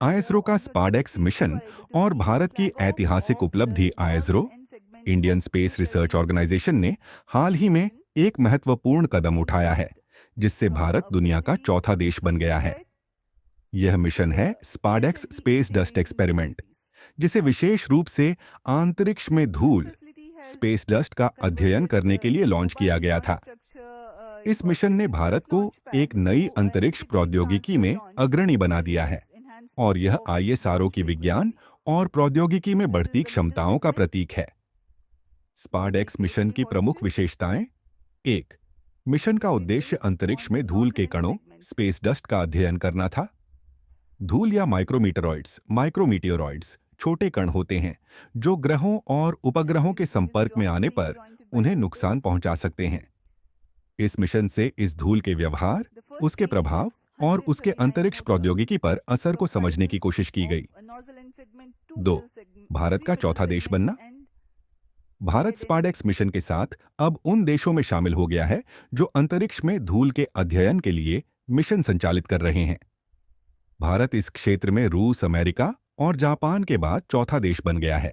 ISRO का SpaDeX mission और भारत की ऐतिहासिक उपलब्धि ISRO, Indian Space Research Organisation ने हाल ही में एक महत्वपूर्ण कदम उठाया है, जिससे भारत दुनिया का चौथा देश बन गया है। यह मिशन है SpaDeX स्पेस डस्ट एक्सपेरिमेंट, जिसे विशेष रूप से अंतरिक्ष में धूल स्पेस डस्ट का अध्ययन करने के लिए लॉन्च किया गया था। इस मिशन ने भारत को एक नई अंतरिक्ष प्रौद्योगिकी में अग्रणी बना दिया है और यह ISRO की विज्ञान और प्रौद्योगिकी में बढ़ती क्षमताओं का प्रतीक है। SpaDeX मिशन की प्रमुख विशेषताएं: 1. मिशन का उद्देश्य अंतरिक्ष में धूल के कणों स्पेस डस्ट का अध्ययन करना था। धूल या माइक्रोमीटियोरॉइड्स छोटे कण होते हैं जो ग्रहों और उपग्रहों के संपर्क में आने पर उन्हें नुकसान पहुंचा सकते हैं। इस मिशन से इस धूल के व्यवहार, उसके प्रभाव और उसके अंतरिक्ष प्रौद्योगिकी पर असर को समझने की कोशिश की गई। 2. भारत का चौथा देश बनना। भारत SpaDeX मिशन के साथ अब उन देशों में शामिल हो गया है जो अंतरिक्ष में धूल के अध्ययन के लिए मिशन संचालित कर रहे हैं। भारत इस क्षेत्र में रूस, अमेरिका और जापान के बाद चौथा देश बन गया है।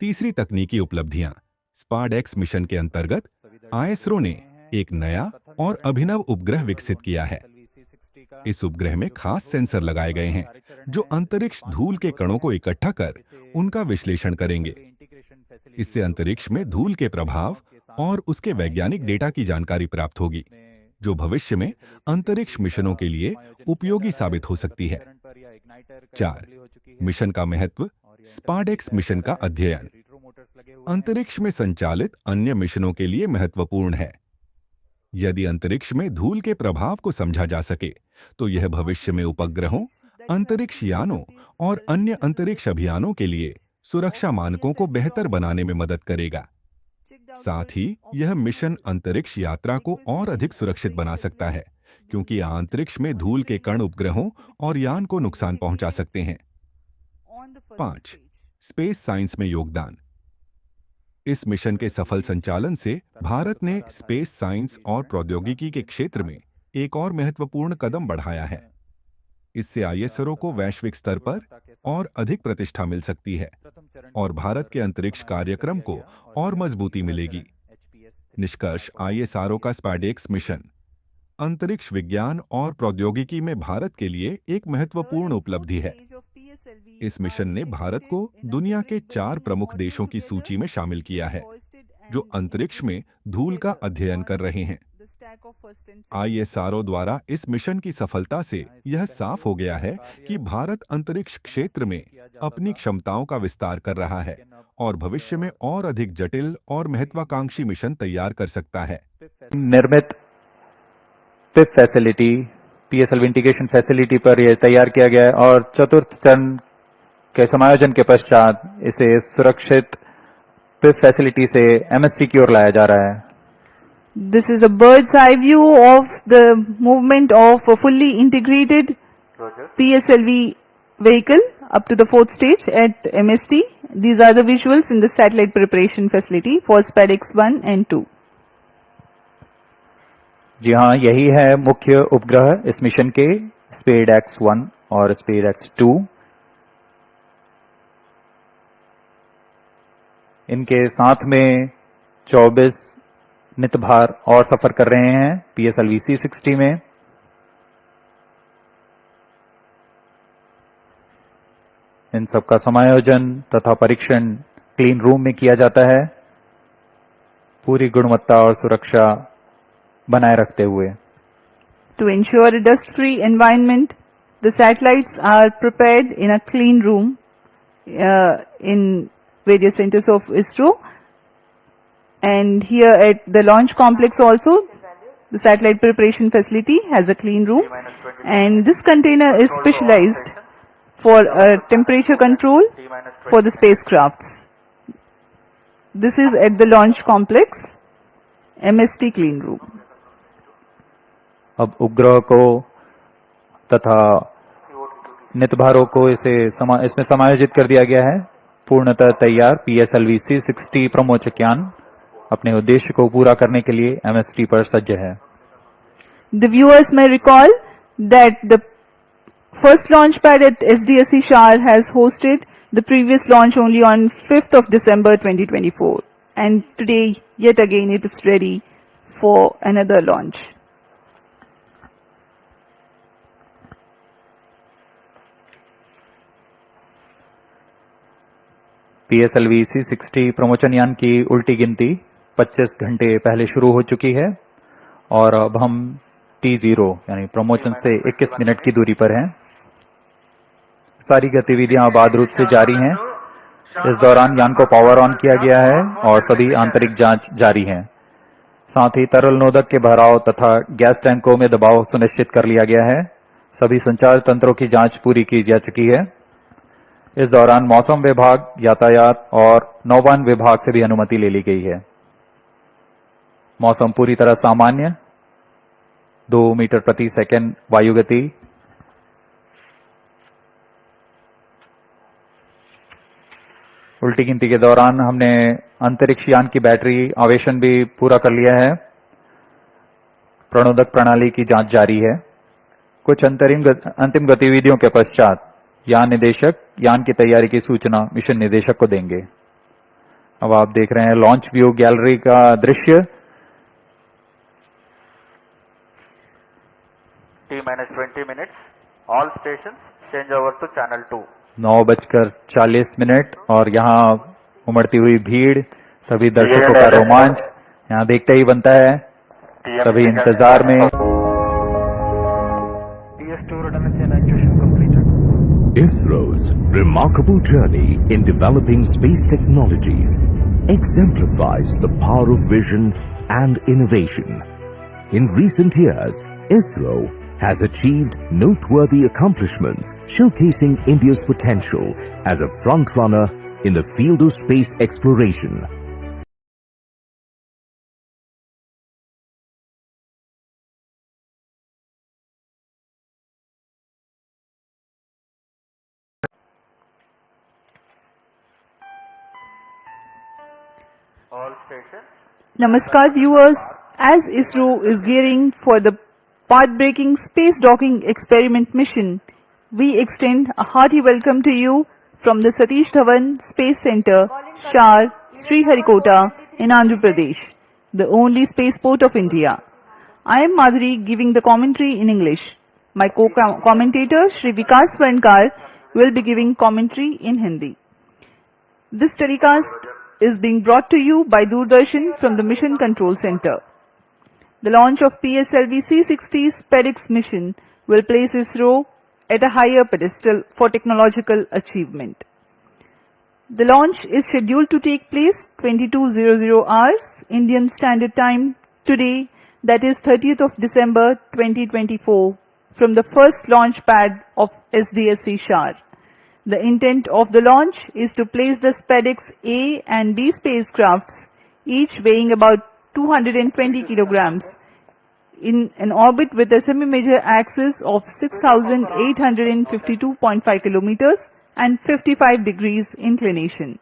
तीसरी तकनीकी उपलब्धियां: SpaDeX मिशन के अंतर्गत ISRO ने एक नया और अभिनव उपग्रह विकसित किया है। इस उपग्रह में खास सेंसर लगाए गए हैं जो अंतरिक्ष धूल के कणों को इकट्ठा कर उनका विश्लेषण करेंगे। इससे अंतरिक्ष में धूल के प्रभाव और उसके वैज्ञानिक डेटा की जानकारी प्राप्त होगी, जो भविष्य में अंतरिक्ष मिशनों के लिए उपयोगी साबित हो सकती है। 4. मिशन का महत्व: SpaDeX मिशन का अध्ययन अंतरिक्ष में संचालित अन्य मिशनों के लिए महत्वपूर्ण है। यदि अंतरिक्ष में धूल के प्रभाव को समझा जा सके तो यह भविष्य में उपग्रहों, अंतरिक्ष यानों और अन्य अंतरिक्ष अभियानों के लिए सुरक्षा मानकों को बेहतर बनाने में मदद करेगा। साथ ही यह मिशन अंतरिक्ष यात्रा को और अधिक सुरक्षित बना सकता है, क्योंकि अंतरिक्ष में धूल के कण उपग्रहों और यान को नुकसान पहुंचा सकते हैं। 5. स्पेस साइंस में योगदान। इस मिशन के सफल संचालन से भारत ने स्पेस साइंस और प्रौद्योगिकी के क्षेत्र में एक और महत्वपूर्ण कदम बढ़ाया है। इससे ISRO को वैश्विक स्तर पर और अधिक प्रतिष्ठा मिल सकती है और भारत के अंतरिक्ष कार्यक्रम को और मजबूती मिलेगी। निष्कर्ष: ISRO का SpaDeX मिशन अंतरिक्ष विज्ञान और प्रौद्योगिकी में भारत के लिए एक महत्वपूर्ण उपलब्धि है। इस मिशन ने भारत को दुनिया के 4 प्रमुख देशों की सूची में शामिल किया है जो अंतरिक्ष में धूल का अध्ययन कर रहे हैं। ISRO द्वारा इस मिशन की सफलता से यह साफ हो गया है कि भारत अंतरिक्ष क्षेत्र में अपनी क्षमताओं का विस्तार कर रहा है और भविष्य में और अधिक जटिल और महत्वाकांक्षी मिशन तैयार कर सकता है। निर्मित PIF facility, PSLV integration facility पर यह तैयार किया गया है और चतुर्थ चरण के समायोजन के पश्चात इसे सुरक्षित PIF फैसिलिटी से MST की ओर लाया जा रहा है। This is a bird's eye view of the movement of a fully integrated PSLV vehicle up to the 4th stage at MST. These are the visuals in the satellite preparation facility for SpaDeX 1 and 2. जी हाँ, यही है मुख्य उपग्रह इस mission के, SpaDeX 1 और SpaDeX 2। इनके साथ में 24 नितभार और सफर कर रहे हैं PSLV-C60 में। इन सब का समायोजन तथा परीक्षण क्लीन रूम में किया जाता है, पूरी गुणवत्ता और सुरक्षा बनाए रखते हुए। To ensure a dust-free environment, the satellites are prepared in a clean room in various centers of ISRO. And here at the launch complex also, the satellite preparation facility has a clean room. And this container is specialized for temperature control for the spacecrafts. This is at the launch complex, MST clean room. अब उपग्रह को तथा नितभारों को इसमें समायोजित कर दिया गया है। पूर्णतः तैयार PSLV-C60 प्रमोचक यान अपने उद्देश्य को पूरा करने के लिए MST पर सज्ज है। The viewers may recall that the First launch pad at SDSC Shar has hosted the previous launch only on 5th of December 2024, and today yet again it is ready for another launch. PSLV-C60 promotion यान की उल्टी गिनती 25 घंटे पहले शुरू हो चुकी है और अब हम T0 यानी प्रमोशन से 21 मिनट की दूरी पर हैं। सारी गतिविधियां आबाद रूप से जारी हैं। इस दौरान यान को पावर ऑन किया गया है और सभी आंतरिक जांच जारी है। साथ ही तरल नोदक के भराव तथा गैस टैंकों में दबाव सुनिश्चित कर लिया गया है। सभी संचार तंत्रों की जांच पूरी की जा चुकी है। इस दौरान मौसम विभाग, यातायात और नौवहन विभाग से भी अनुमति ले ली गई है। मौसम पूरी तरह सामान्य, 2 मीटर प्रति सेकंड वायु गति। उल्टी गिनती के दौरान हमने अंतरिक्ष यान की बैटरी आवेशन भी पूरा कर लिया है। प्रणोदक प्रणाली की जांच जारी है। कुछ अंतिम गतिविधियों के पश्चात यान निदेशक यान की तैयारी की सूचना मिशन निदेशक को देंगे। अब आप देख रहे हैं लॉन्च व्यू गैलरी का दृश्य। T-20 minutes. All stations change over to channel 2. 9:40 और यहाँ उमड़ती हुई भीड़, सभी दर्शकों का रोमांच यहाँ देखते ही बनता है। सभी इंतजार में। TS2 redundancy and actuation completed. ISRO's remarkable journey in developing space technologies exemplifies the power of vision and innovation. In recent years, ISRO has achieved noteworthy accomplishments showcasing India's potential as a frontrunner in the field of space exploration. All stations. Namaskar viewers, as ISRO is gearing for the path-breaking space docking experiment mission, we extend a hearty welcome to you from the Satish Dhawan Space Center, Shar, Sriharikota in Andhra Pradesh, the only spaceport of India. I am Madhuri giving the commentary in English. My co-commentator Shri Vikas Vankar will be giving commentary in Hindi. This telecast is being brought to you by Doordarshan from the Mission Control Center. The launch of PSLV-C60 SpaDeX mission will place ISRO at a higher pedestal for technological achievement. The launch is scheduled to take place 22:00 hours Indian Standard Time today, that is 30th of December 2024, from the first launch pad of SDSC Shar. The intent of the launch is to place the SpaDeX A and B spacecrafts, each weighing about 220 kilograms, in an orbit with a semi-major axis of 6,852.5 kilometers and 55 degrees inclination.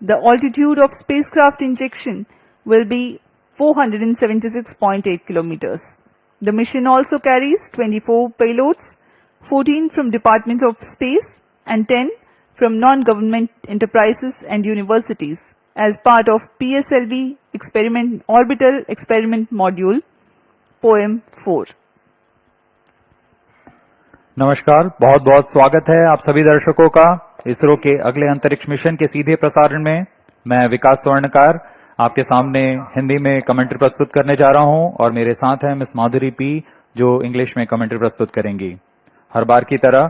The altitude of spacecraft injection will be 476.8 kilometers. The mission also carries 24 payloads, 14 from Department of Space and 10 from non-government enterprises and universities as part of PSLV Orbital Experiment Module, Poem 4. नमस्कार, बहुत बहुत स्वागत है आप सभी दर्शकों का इसरो के अगले अंतरिक्ष मिशन के सीधे प्रसारण में। मैं विकास स्वर्णकार आपके सामने हिंदी में कमेंट्री प्रस्तुत करने जा रहा हूं और मेरे साथ है मिस माधुरी पी जो इंग्लिश में कमेंट्री प्रस्तुत करेंगी। हर बार की तरह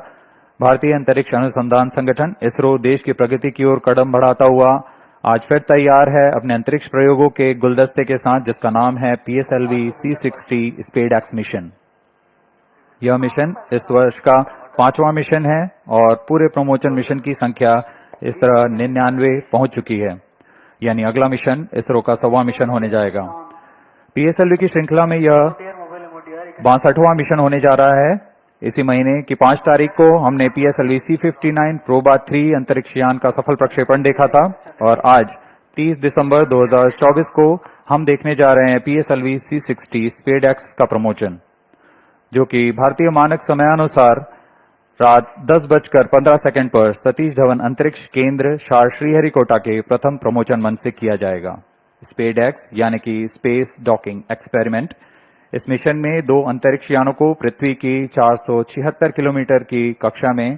भारतीय अंतरिक्ष अनुसंधान संगठन इसरो देश की प्रगति की ओर कदम बढ़ाता हुआ आज फिर तैयार है अपने अंतरिक्ष प्रयोगों के गुलदस्ते के साथ, जिसका नाम है PSLV-C60 SpaDeX मिशन। यह मिशन इस वर्ष का 5वां मिशन है और पूरे प्रमोशन मिशन की संख्या इस तरह 99 पहुंच चुकी है, यानी अगला मिशन इसरो का 100वां मिशन होने जाएगा। PSLV की श्रृंखला में यह 62वां मिशन होने जा रहा है। इसी महीने की 5 तारीख को हमने PSLV-C59 प्रोबा 3 अंतरिक्ष यान का सफल प्रक्षेपण देखा था और आज 30 दिसंबर 2024 को हम देखने जा रहे हैं PSLV-C60 SpaDeX का प्रमोशन, जो कि भारतीय मानक समयानुसार रात 10:15 पर सतीश धवन अंतरिक्ष केंद्र शार श्रीहरिकोटा के प्रथम प्रमोचन मंच से किया जाएगा। SpaDeX यानी कि स्पेस डॉकिंग एक्सपेरिमेंट। इस मिशन में 2 अंतरिक्ष यानों को पृथ्वी की 476 किलोमीटर की कक्षा में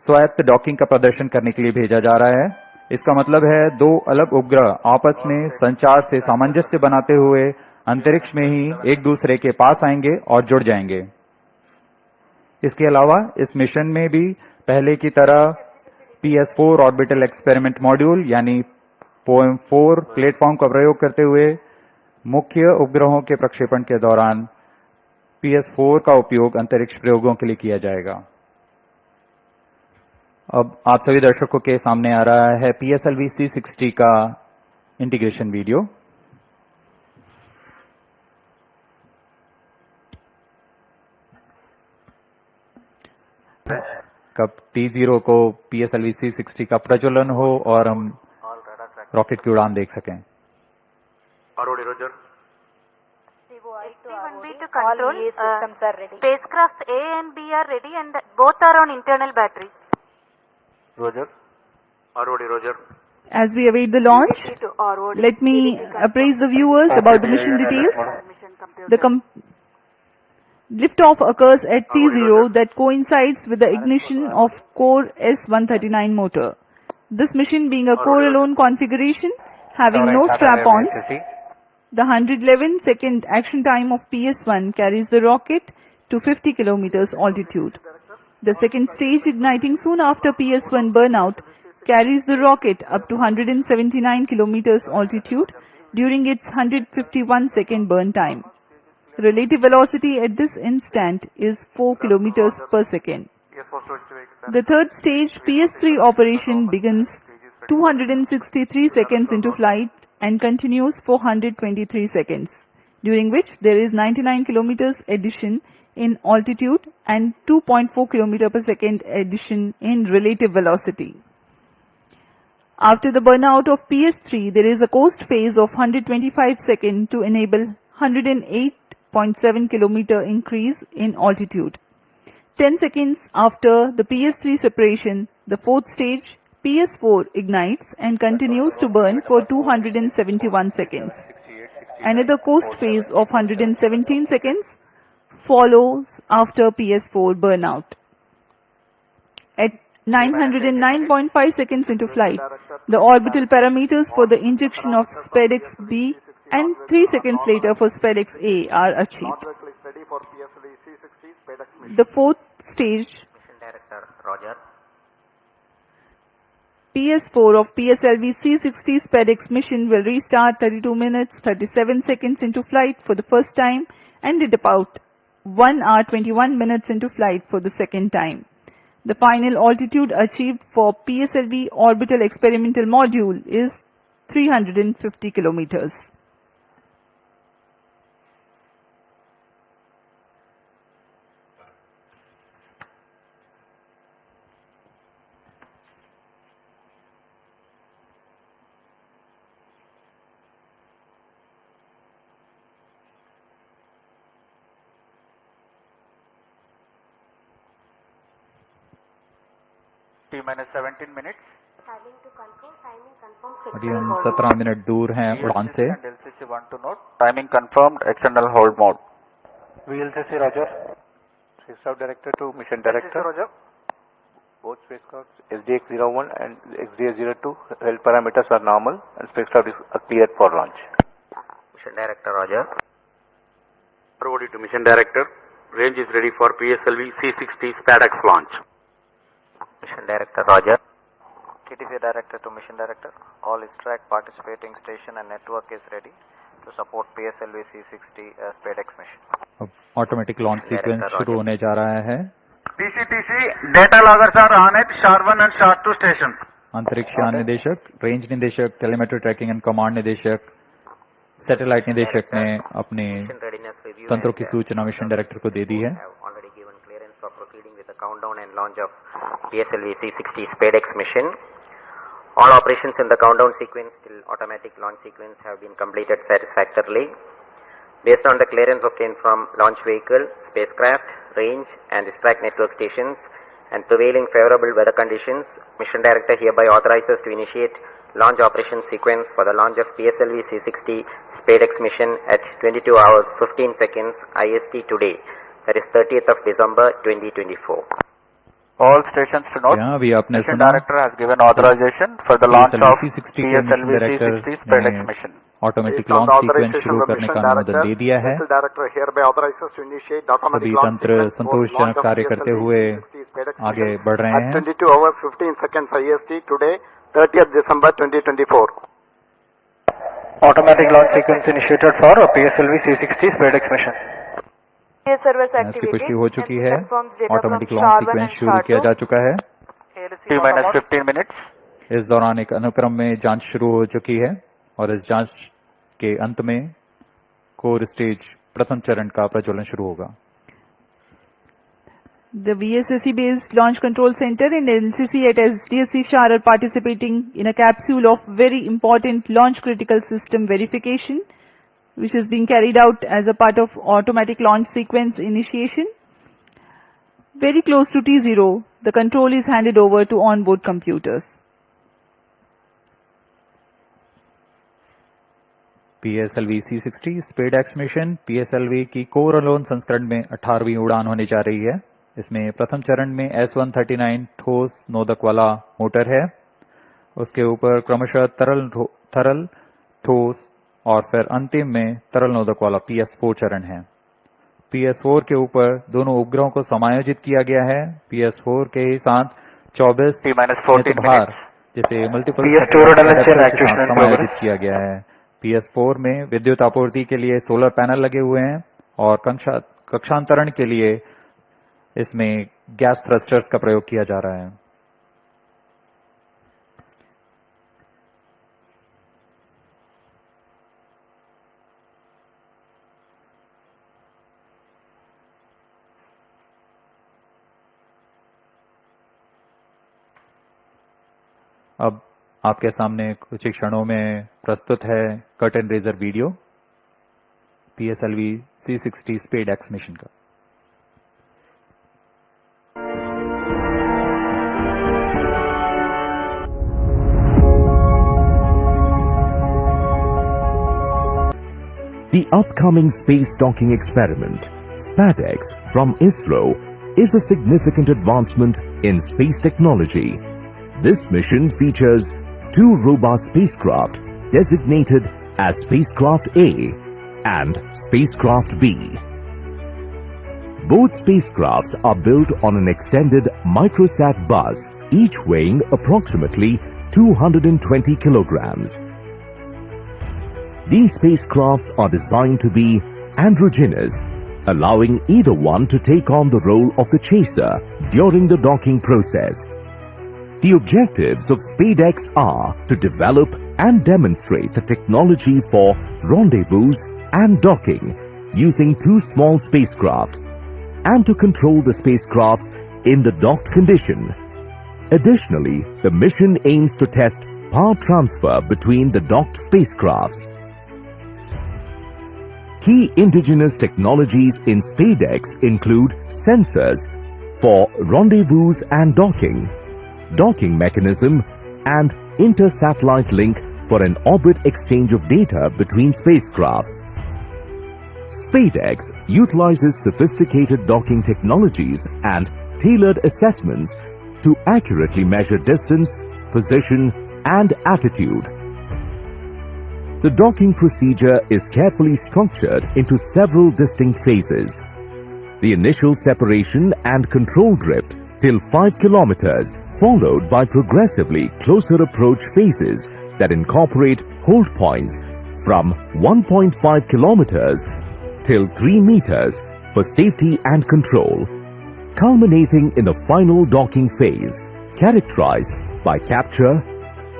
स्वायत्त डॉकिंग का प्रदर्शन करने के लिए भेजा जा रहा है। इसका मतलब है 2 अलग उपग्रह आपस में संचार से सामंजस्य बनाते हुए अंतरिक्ष में ही एक दूसरे के पास आएंगे और जुड़ जाएंगे। इसके अलावा इस मिशन में भी पहले की तरह PS4 ऑर्बिटल एक्सपेरिमेंट मॉड्यूल यानी POEM4 प्लेटफॉर्म का प्रयोग करते हुए मुख्य उपग्रहों के प्रक्षेपण के दौरान PS4 का उपयोग अंतरिक्ष प्रयोगों के लिए किया जाएगा। अब आप सभी दर्शकों के सामने आ रहा है PSLV-C60 का इंटीग्रेशन वीडियो। कब T0 को PSLV-C60 का प्रज्वलन हो और हम रॉकेट की उड़ान देख सकें। Roger. ST1B to control. Systems are ready. Spacecraft A and B are ready, and both are on internal battery. Roger. Roger. As we await the launch, let me appraise the viewers about the mission details. The liftoff occurs at T0 that coincides with the ignition of core S139 motor. This mission being a core-alone configuration, having no strap-ons, the 111-second action time of PS1 carries the rocket to 50 kilometers altitude. The second stage, igniting soon after PS1 burnout, carries the rocket up to 179 kilometers altitude during its 151-second burn time. Relative velocity at this instant is 4 kilometers per second. The third stage, PS3 operation, begins 263 seconds into flight and continues for 123 seconds, during which there is 99 kilometers addition in altitude and 2.4 kilometer per second addition in relative velocity. After the burnout of PS3, there is a coast phase of 125 seconds to enable 108.7 kilometer increase in altitude. 10 seconds after the PS3 separation, the fourth stage, PS4, ignites and continues to burn for 271 seconds. Another coast phase of 117 seconds follows after PS4 burnout. At 909.5 seconds into flight, the orbital parameters for the injection of SpaDeX B and 3 seconds later for SpaDeX A are achieved. The fourth stage, Director Roger. PS4 of PSLV-C60 SpaDeX mission will restart 32 minutes 37 seconds into flight for the first time and at about 1 hour 21 minutes into flight for the second time. The final altitude achieved for PSLV orbital experimental module is 350 kilometers. T-minus 17 minutes. अभी हम 17 minute दूर हैं उड़ान से। And LCC want to note. Timing confirmed. External hold mode. VLCC Roger. Spacecraft Director to Mission Director. Roger. Both spacecrafts SDX-01 and XDX-02 health parameters are normal and spacecraft is cleared for launch. Mission Director Roger. Forwarded to Mission Director. Range is ready for PSLV-C60 SpaDeX launch. Mission Director Roger. TTC Director to Mission Director. All ISRO participating station and network is ready to support PSLV-C60 SpaDeX mission. अब automatic launch sequence शुरू होने जा रहा है। TCTC data loggers are on at SHAR-1 and SHAR-2 stations. अंतरिक्ष यान निदेशक, range निदेशक, टेलीमेट्री ट्रैकिंग एंड कमांड निदेशक, सैटेलाइट निदेशक ने अपने तंत्रों की सूचना मिशन डायरेक्टर को दे दी है। Already given clearance for proceeding with the countdown and launch of PSLV-C60 SpaDeX mission. All operations in the countdown sequence till automatic launch sequence have been completed satisfactorily. Based on the clearance obtained from launch vehicle, spacecraft, range and distract network stations and prevailing favorable weather conditions, Mission Director hereby authorizes to initiate launch operation sequence for the launch of PSLV-C60 SpaDeX mission at 22 hours 15 seconds IST today, that is 30th of December 2024. All stations to note, यहाँ भी आपने Mission सुना Director has given authorization for the launch of PSLV-C60 के mission PSLV-C60 director SpaDeX ने mission. Automatic launch sequence शुरू करने का अनुमोदन दे दिया है। सभी तंत्र संतोषजनक कार्य करते हुए आगे बढ़ रहे हैं। 22 hours 15 seconds IST today, 30th December 2024. Automatic launch sequence initiated for PSLV-C60 SpaDeX mission. इसकी पुष्टि हो चुकी है। ऑटोमेटिक लॉन्च सीक्वेंस शुरू किया जा चुका है। T-15 minutes. इस दौरान एक अनुक्रम में जांच शुरू हो चुकी है और इस जांच के अंत में कोर स्टेज प्रथम चरण का प्रज्वलन शुरू होगा। The VSSC-based Launch Control Center and LCC at SDSC Shar are participating in a capsule of very important launch critical system verification, which is being carried out as a part of automatic launch sequence initiation. Very close to T0, the control is handed over to onboard computers. PSLV-C60 SpaDeX mission PSLV की core alone संस्करण में 18वीं उड़ान होने जा रही है। इसमें प्रथम चरण में S139 ठोस नोदक वाला मोटर है। उसके ऊपर क्रमशः तरल ठोस और फिर अंतिम में तरल नोदक वाला PS4 चरण है। PS4 के ऊपर दोनों उपग्रहों को समायोजित किया गया है। PS4 के साथ 24 भार जिसे मल्टीपल समायोजित किया गया है। PS4 में विद्युत आपूर्ति के लिए सोलर पैनल लगे हुए हैं और कक्षांतरण के लिए इसमें गैस थ्रस्टर्स का प्रयोग किया जा रहा है। अब आपके सामने कुछ ही क्षणों में प्रस्तुत है curtain raiser video PSLV-C60 SpaDeX mission का। The upcoming space docking experiment, SpaDeX from ISRO, is a significant advancement in space technology. This mission features two robust spacecraft designated as Spacecraft A and Spacecraft B. Both spacecrafts are built on an extended microsat bus, each weighing approximately 220 kilograms. These spacecrafts are designed to be androgynous, allowing either one to take on the role of the chaser during the docking process. The objectives of SpaDeX are to develop and demonstrate the technology for rendezvous and docking using two small spacecraft and to control the spacecrafts in the docked condition. Additionally, the mission aims to test power transfer between the docked spacecrafts. Key indigenous technologies in SpaDeX include sensors for rendezvous and docking mechanism, and inter-satellite link for an orbit exchange of data between spacecrafts. SpaDeX utilizes sophisticated docking technologies and tailored assessments to accurately measure distance, position, and attitude. The docking procedure is carefully structured into several distinct phases. The initial separation and control drift till 5 kilometers, followed by progressively closer approach phases that incorporate hold points from 1.5 kilometers till 3 meters for safety and control, culminating in the final docking phase, characterized by capture,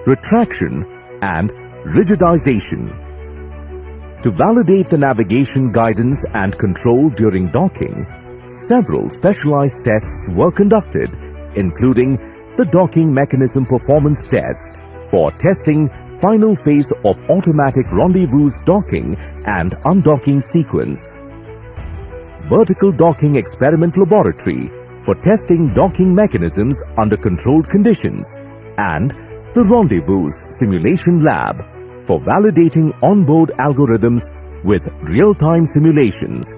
retraction, and rigidization. To validate the navigation guidance and control during docking, several specialized tests were conducted, including the docking mechanism performance test for testing final phase of automatic rendezvous docking and undocking sequence, vertical docking experiment laboratory for testing docking mechanisms under controlled conditions, and the rendezvous simulation lab for validating onboard algorithms with real-time simulations.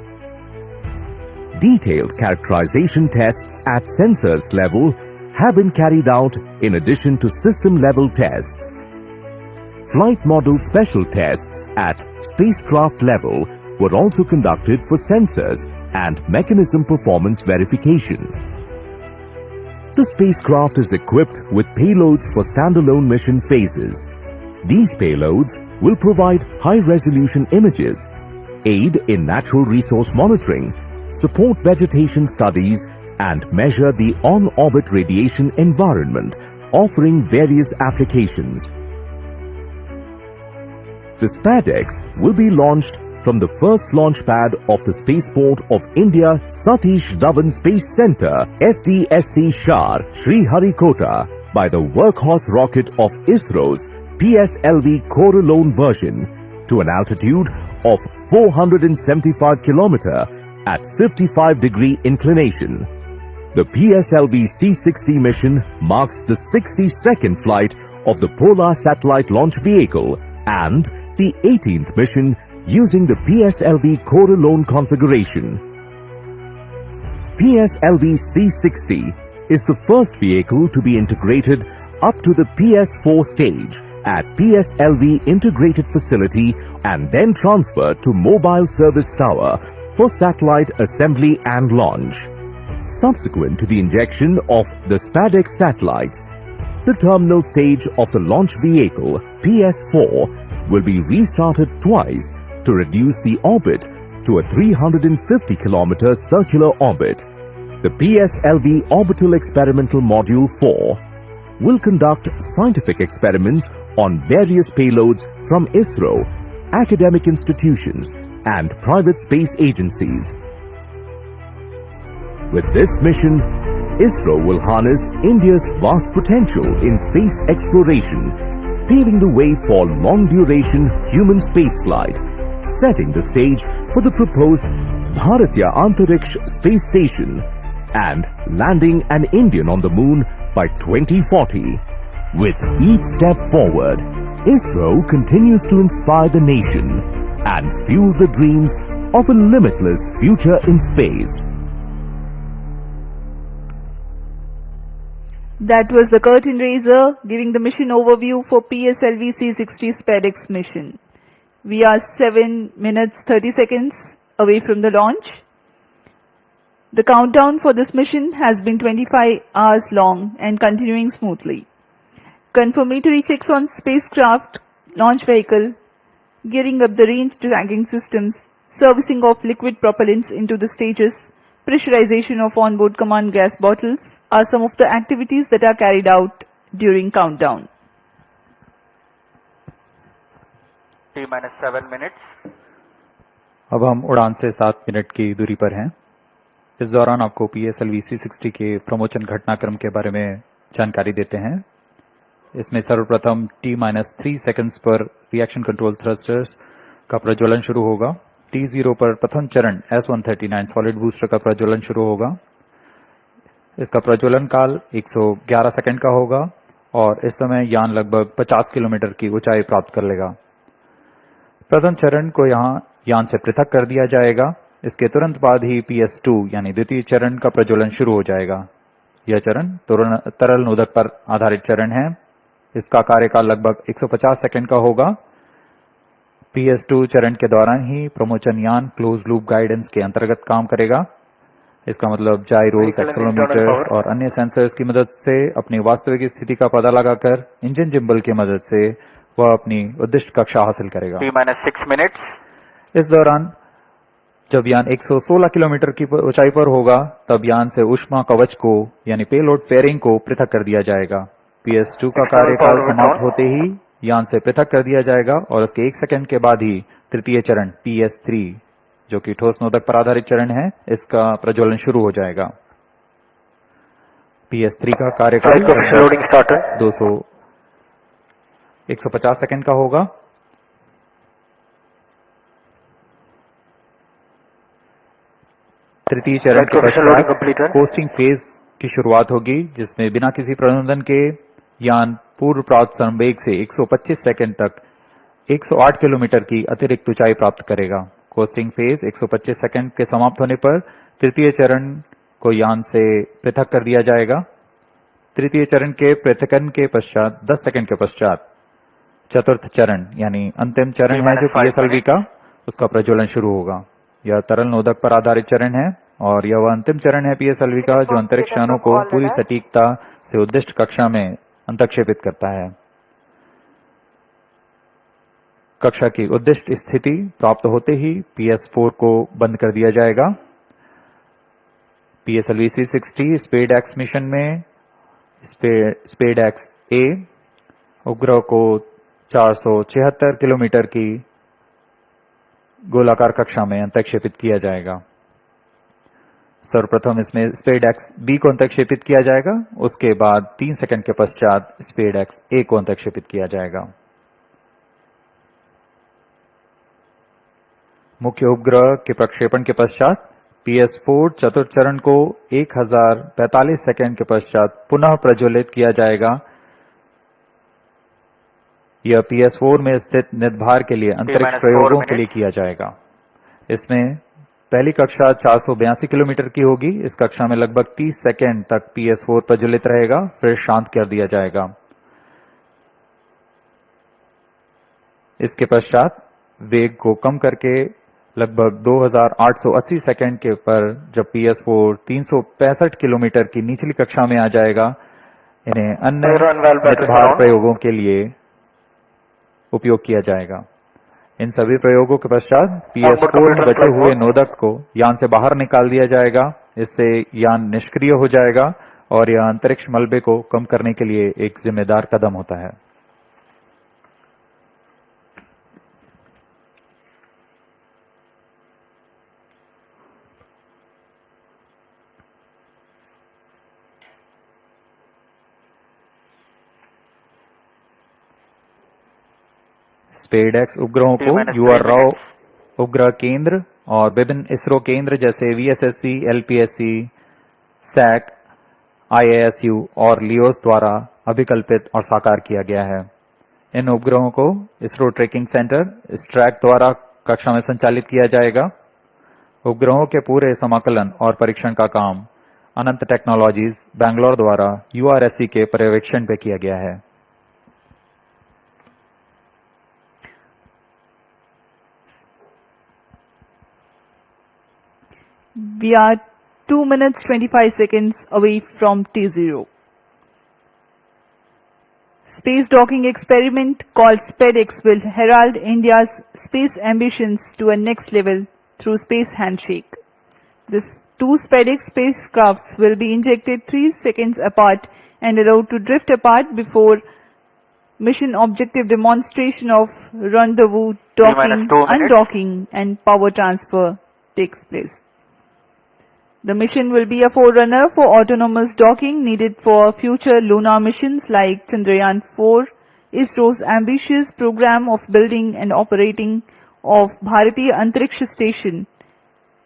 Detailed characterization tests at sensors level have been carried out in addition to system-level tests. Flight model special tests at spacecraft level were also conducted for sensors and mechanism performance verification. The spacecraft is equipped with payloads for standalone mission phases. These payloads will provide high-resolution images, aid in natural resource monitoring, support vegetation studies, and measure the on-orbit radiation environment, offering various applications. The SpaDeX will be launched from the first launch pad of the Spaceport of India Satish Dhawan Space Center, SDSC Shar, Sriharikota, by the workhorse rocket of ISRO's PSLV Coralone version to an altitude of 475 km at 55-degree inclination. The PSLV-C60 mission marks the 62nd flight of the Polar Satellite Launch Vehicle and the 18th mission using the PSLV Coralone configuration. PSLV-C60 is the first vehicle to be integrated up to the PS4 stage at PSLV Integrated Facility and then transferred to Mobile Service Tower for satellite assembly and launch. Subsequent to the injection of the SpaDeX satellites, the terminal stage of the launch vehicle, PS4, will be restarted twice to reduce the orbit to a 350 km circular orbit. The PSLV Orbital Experimental Module 4 will conduct scientific experiments on various payloads from ISRO, academic institutions, and private space agencies. With this mission, ISRO will harness India's vast potential in space exploration, paving the way for long-duration human spaceflight, setting the stage for the proposed Bharatiya Antariksh Space Station and landing an Indian on the moon by 2040. With each step forward, ISRO continues to inspire the nation and fuel the dreams of a limitless future in space. That was the curtain raiser giving the mission overview for PSLV-C60 SpaDeX mission. We are 7 minutes 30 seconds away from the launch. The countdown for this mission has been 25 hours long and continuing smoothly. Confirmatory checks on spacecraft, launch vehicle, gearing up the range tracking systems, servicing of liquid propellants into the stages, pressurization of onboard command gas bottles are some of the activities that are carried out during countdown. T-7 minutes. अब हम उड़ान से 7 minute की दूरी पर हैं। इस दौरान आपको PSLV-C60 के प्रमोशन घटनाक्रम के बारे में जानकारी देते हैं। इसमें सर्वप्रथम T-3 सेकंड्स पर रिएक्शन कंट्रोल थ्रस्टर्स का प्रज्वलन शुरू होगा। T0 पर प्रथम चरण S139 सॉलिड बूस्टर का प्रज्वलन शुरू होगा। इसका प्रज्वलन काल 111 सेकंड का होगा और इस समय यान लगभग 50 किलोमीटर की ऊंचाई प्राप्त कर लेगा। प्रथम चरण को यहां यान से पृथक कर दिया जाएगा। इसके तुरंत बाद ही PS2 यानी द्वितीय चरण का प्रज्वलन शुरू हो जाएगा। यह चरण तरल नोदक पर आधारित चरण है। इसका कार्यकाल लगभग 150 सेकंड का होगा। PS2 चरण के दौरान ही प्रमोशन यान क्लोज लूप गाइडेंस के अंतर्गत काम करेगा। इसका मतलब जाइरोस, एक्सेलेरोमीटर्स और अन्य सेंसर्स की मदद से अपनी वास्तविक स्थिति का पता लगाकर इंजन जिम्बल की मदद से वह अपनी उद्दिष्ट कक्षा हासिल करेगा। T-6 minutes. इस दौरान जब यान 116 किलोमीटर की ऊंचाई पर होगा तब यान से ऊष्मा कवच को यानी पेलोड फेयरिंग को पृथक कर दिया जाएगा। PS2 का कार्यकाल समाप्त होते ही यान से पृथक कर दिया जाएगा और उसके 1 सेकंड के बाद ही तृतीय चरण PS3 जो कि ठोस नोदक पर आधारित चरण है, इसका प्रज्वलन शुरू हो जाएगा। PS3 का कार्यकाल 200 150 सेकंड का होगा। तृतीय चरण के पश्चात कोस्टिंग फेज की शुरुआत होगी, जिसमें बिना किसी प्रबंधन के यान पूर्व प्राप्त संवेग से 125 सेकंड तक 108 किलोमीटर की अतिरिक्त ऊंचाई प्राप्त करेगा। कोस्टिंग फेज 125 सेकंड के समाप्त होने पर तृतीय चरण को यान से पृथक कर दिया जाएगा। तृतीय चरण के पृथकन के पश्चात 10 सेकंड के पश्चात चतुर्थ चरण यानी अंतिम चरण है जो पीएसएलवी का, उसका प्रज्वलन शुरू होगा। यह तरल नोदक पर आधारित चरण है और यह वह अंतिम चरण है पीएसएलवी का जो अंतरिक्ष यानों को पूरी सटीकता से उद्दिष्ट कक्षा में अंतक्षेपित करता है। कक्षा की उद्दिष्ट स्थिति प्राप्त होते ही PS4 को बंद कर दिया जाएगा। PSLV-C60 SpaDeX मिशन में SpaDeX A उपग्रह को 476 किलोमीटर की गोलाकार कक्षा में अंतक्षेपित किया जाएगा। सर्वप्रथम इसमें SpaDeX B को अंतक्षेपित किया जाएगा, उसके बाद 3 सेकंड के पश्चात SpaDeX A को अंतक्षेपित किया जाएगा। मुख्य उपग्रह के प्रक्षेपण के पश्चात PS4 चतुर्थ चरण को 1045 सेकंड के पश्चात पुनः प्रज्वलित किया जाएगा। यह PS4 में स्थित निदभार के लिए अंतरिक्ष प्रयोगों के लिए किया जाएगा। इसमें पहली कक्षा 482 किलोमीटर की होगी। इस कक्षा में लगभग 30 सेकंड तक PS4 प्रज्वलित रहेगा, फिर शांत कर दिया जाएगा। इसके पश्चात वेग को कम करके लगभग 2880 सेकंड के पर जब PS4 365 किलोमीटर की निचली कक्षा में आ जाएगा, इन्हें अन्य निदभार प्रयोगों के लिए उपयोग किया जाएगा। इन सभी प्रयोगों के पश्चात PS4 में बचे हुए नोदक को यान से बाहर निकाल दिया जाएगा। इससे यान निष्क्रिय हो जाएगा और यह अंतरिक्ष मलबे को कम करने के लिए एक जिम्मेदार कदम होता है। SpaDeX उपग्रहों को UR उपग्रह केंद्र और विभिन्न इसरो केंद्र जैसे VSSC, LPSC, SAC, IASU और लियोस द्वारा अभिकल्पित और साकार किया गया है। इन उपग्रहों को इसरो ट्रैकिंग सेंटर STRAC द्वारा कक्षा में संचालित किया जाएगा। उपग्रहों के पूरे समाकलन और परीक्षण का काम अनंत टेक्नोलॉजीज बैंगलोर द्वारा URSC के पर्यवेक्षण पे किया गया है। We are 2 minutes 25 seconds away from T0. Space docking experiment called SpaDeX will herald India's space ambitions to a next level through space handshake. These two SpaDeX spacecrafts will be injected 3 seconds apart and allowed to drift apart before mission objective demonstration of rendezvous, docking, undocking and power transfer takes place. The mission will be a forerunner for autonomous docking needed for future lunar missions like Chandrayaan-4, ISRO's ambitious program of building and operating of Bharatiya Antariksha Station.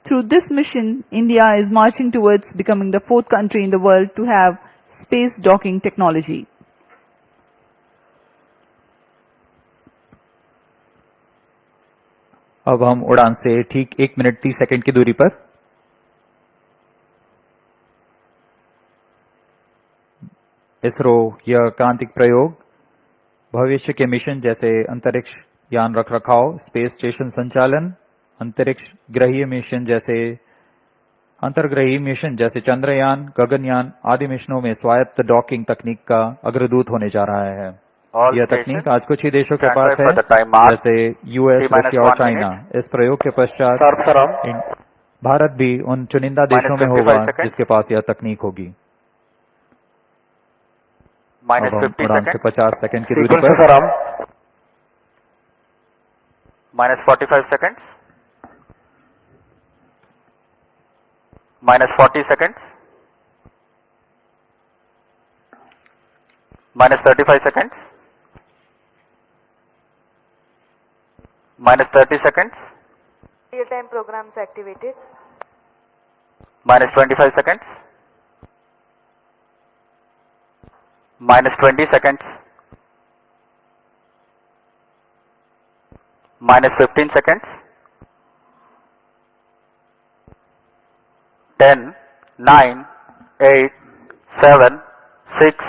Through this mission, India is marching towards becoming the 4th country in the world to have space docking technology. अब हम उड़ान से ठीक 1 minute 30 second की दूरी पर इसरो यह क्रांतिक प्रयोग भविष्य के मिशन जैसे अंतरिक्ष यान रखरखाव, स्पेस स्टेशन संचालन, अंतरिक्ष ग्रहीय मिशन जैसे अंतर्ग्रही मिशन जैसे चंद्रयान, गगनयान आदि मिशनों में स्वायत्त डॉकिंग तकनीक का अग्रदूत होने जा रहा है। यह तकनीक आज कुछ ही देशों के पास है जैसे यूएस, रशिया और चाइना। इस प्रयोग के पश्चात भारत भी उन चुनिंदा देशों में होगा जिसके पास यह तकनीक होगी। उड़ान से 50 सेकंड की दूरी पर -45 seconds, -40 seconds, -35 seconds, minus 30 seconds, Real-time programs activated. minus 25 seconds, minus 20 seconds, minus 15 seconds, 10, 9, 8, 7, 6,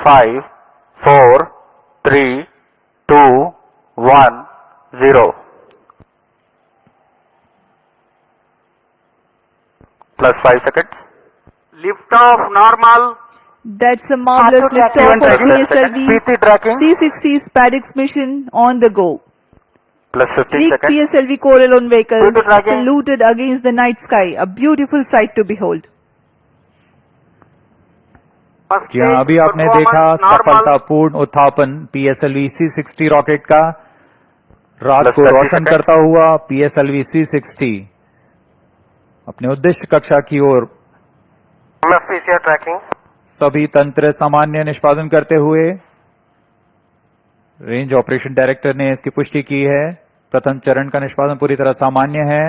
5, 4, 3, 2, 1, 0. Plus 5 seconds. Lift off normal. That's a marvelous Auto liftoff tracking. of PT tracking. PSLV-C60 SpaDeX mission on the go. Plus 15 Sleek seconds. PSLV core-alone vehicle Auto tracking. saluted against the night sky, a beautiful sight to behold. First जी हाँ, stage अभी आपने देखा performance normal. सफलतापूर्ण उत्थापन PSLV C60 rocket का रात Plus को 30 रोशन seconds. करता हुआ PSLV C60 अपने उद्दिष्ट कक्षा की ओर PCR tracking. सभी तंत्र सामान्य निष्पादन करते हुए रेंज ऑपरेशन डायरेक्टर ने इसकी पुष्टि की है। प्रथम चरण का निष्पादन पूरी तरह सामान्य है।